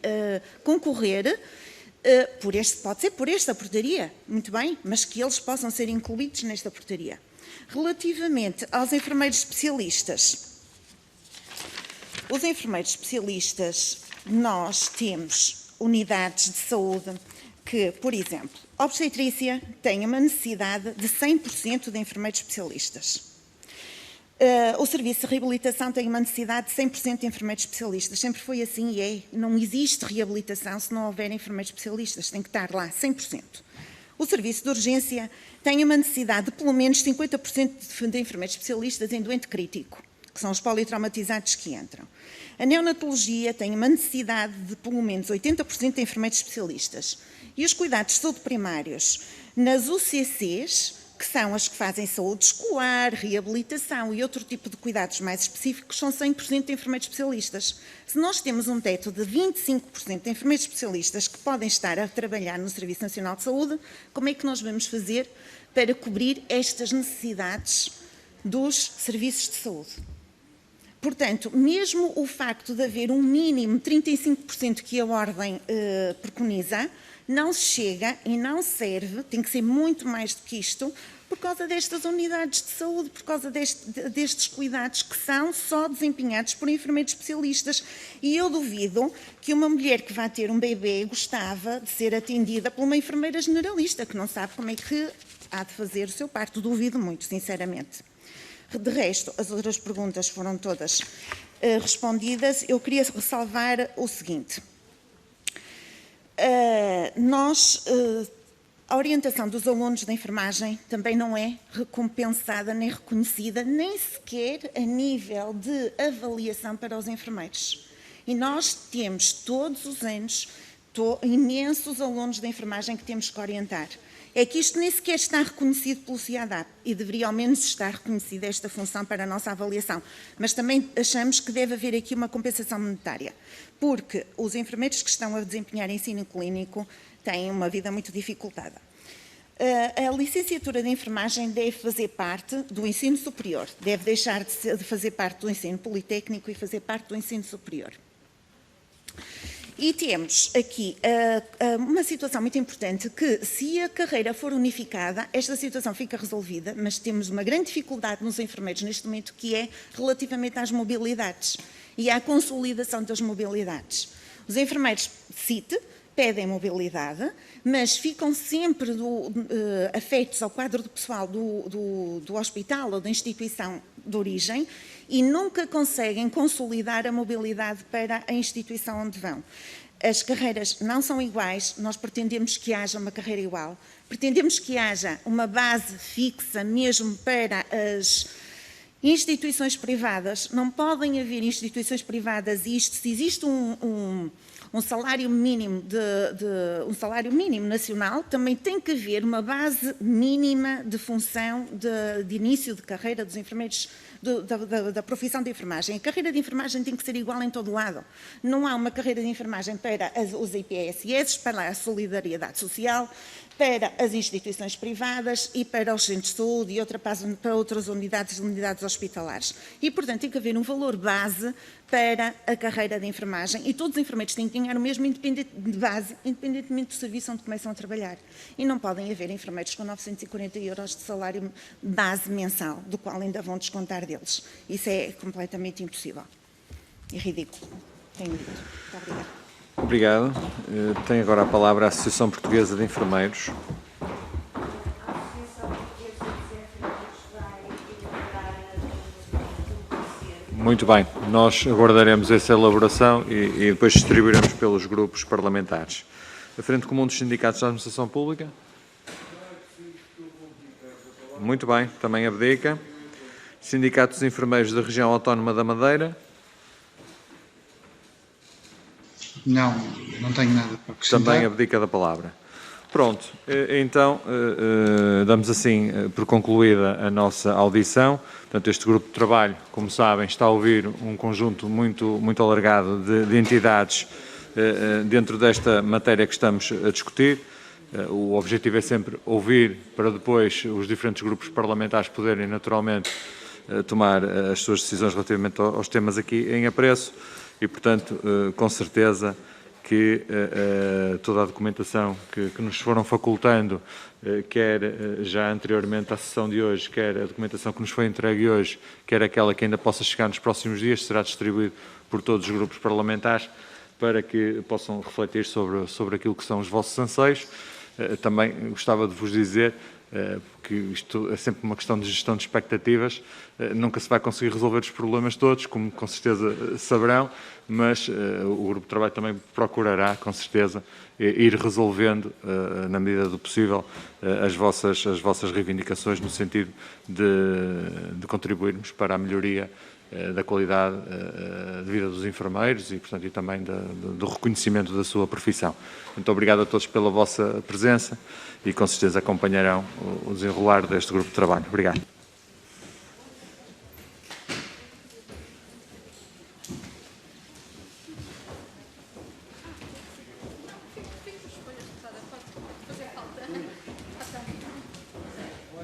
concorrer, pode ser por esta portaria, muito bem, mas que eles possam ser incluídos nesta portaria. Relativamente aos enfermeiros especialistas, os enfermeiros especialistas, nós temos unidades de saúde que, por exemplo, a obstetrícia tem uma necessidade de 100% de enfermeiros especialistas. O serviço de reabilitação tem uma necessidade de 100% de enfermeiros especialistas. Sempre foi assim e é. Não existe reabilitação se não houver enfermeiros especialistas. Tem que estar lá 100%. o serviço de urgência tem uma necessidade de pelo menos 50% de enfermeiros especialistas em doente crítico, que são os politraumatizados que entram. A neonatologia tem uma necessidade de pelo menos 80% de enfermeiros especialistas. E os cuidados de saúde primários nas UCCs, que são as que fazem saúde escolar, reabilitação e outro tipo de cuidados mais específicos, são 100% de enfermeiros especialistas. Se nós temos um teto de 25% de enfermeiros especialistas que podem estar a trabalhar no Serviço Nacional de Saúde, como é que nós vamos fazer para cobrir estas necessidades dos serviços de saúde? Portanto, mesmo o facto de haver um mínimo de 35% que a Ordem preconiza, não se chega e não serve, tem que ser muito mais do que isto, por causa destas unidades de saúde, por causa destes cuidados que são só desempenhados por enfermeiros especialistas. E eu duvido que uma mulher que vai ter um bebê gostava de ser atendida por uma enfermeira generalista, que não sabe como é que há de fazer o seu parto. Duvido muito, sinceramente. De resto, as outras perguntas foram todas respondidas. Eu queria ressalvar o seguinte. A orientação dos alunos da enfermagem também não é recompensada nem reconhecida, nem sequer a nível de avaliação para os enfermeiros. E nós temos todos os anos imensos alunos da enfermagem que temos que orientar. É que isto nem sequer está reconhecido pelo CIADAP e deveria ao menos estar reconhecida esta função para a nossa avaliação. Mas também achamos que deve haver aqui uma compensação monetária, porque os enfermeiros que estão a desempenhar ensino clínico têm uma vida muito dificultada. A licenciatura de enfermagem deve fazer parte do ensino superior, deve deixar de fazer parte do ensino politécnico e fazer parte do ensino superior. E temos aqui uma situação muito importante que, se a carreira for unificada, esta situação fica resolvida, mas temos uma grande dificuldade nos enfermeiros neste momento, que é relativamente às mobilidades e à consolidação das mobilidades. Os enfermeiros CIT pedem mobilidade, mas ficam sempre afetos ao quadro do pessoal do hospital ou da instituição de origem e nunca conseguem consolidar a mobilidade para a instituição onde vão. As carreiras não são iguais, nós pretendemos que haja uma carreira igual, pretendemos que haja uma base fixa mesmo para as instituições privadas. Não podem haver instituições privadas e se existe um salário mínimo um salário mínimo nacional, também tem que haver uma base mínima de função de início de carreira dos enfermeiros da profissão de enfermagem. A carreira de enfermagem tem que ser igual em todo lado. Não há uma carreira de enfermagem para os IPSS, para a solidariedade social, para as instituições privadas e para os centros de saúde e para outras unidades hospitalares. E, portanto, tem que haver um valor base para a carreira de enfermagem e todos os enfermeiros têm que ganhar o mesmo de base, independentemente do serviço onde começam a trabalhar. E não podem haver enfermeiros com 940 euros de salário base mensal, do qual ainda vão descontar deles. Isso é completamente impossível e ridículo. Tenho dito. Muito obrigada.
Obrigado. Tem agora a palavra a Associação Portuguesa de Enfermeiros. Muito bem, nós aguardaremos essa elaboração e depois distribuiremos pelos grupos parlamentares. A Frente Comum dos Sindicatos da Administração Pública. Muito bem, também abdica. Sindicato dos Enfermeiros da Região Autónoma da Madeira.
Não tenho nada para acrescentar.
Também abdica da palavra. Pronto, então damos assim por concluída a nossa audição. Portanto, este grupo de trabalho, como sabem, está a ouvir um conjunto muito alargado de entidades dentro desta matéria que estamos a discutir. O objetivo é sempre ouvir para depois os diferentes grupos parlamentares poderem naturalmente tomar as suas decisões relativamente aos temas aqui em apreço. E, portanto, com certeza que toda a documentação que nos foram facultando, quer já anteriormente à sessão de hoje, quer a documentação que nos foi entregue hoje, quer aquela que ainda possa chegar nos próximos dias, será distribuído por todos os grupos parlamentares para que possam refletir sobre aquilo que são os vossos anseios. Também gostava de vos dizer porque isto é sempre uma questão de gestão de expectativas. Nunca se vai conseguir resolver os problemas todos, como com certeza saberão, mas o grupo de trabalho também procurará, com certeza, ir resolvendo, na medida do possível, as vossas reivindicações, no sentido de contribuirmos para a melhoria da qualidade de vida dos enfermeiros e, portanto, e também do reconhecimento da sua profissão. Muito obrigado a todos pela vossa presença e, com certeza, acompanharão o desenrolar deste grupo de trabalho. Obrigado.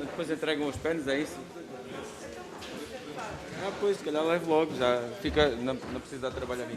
Depois entregam os pênis, é isso? Pois, se calhar levo logo, já fica, não precisa trabalhar ninguém.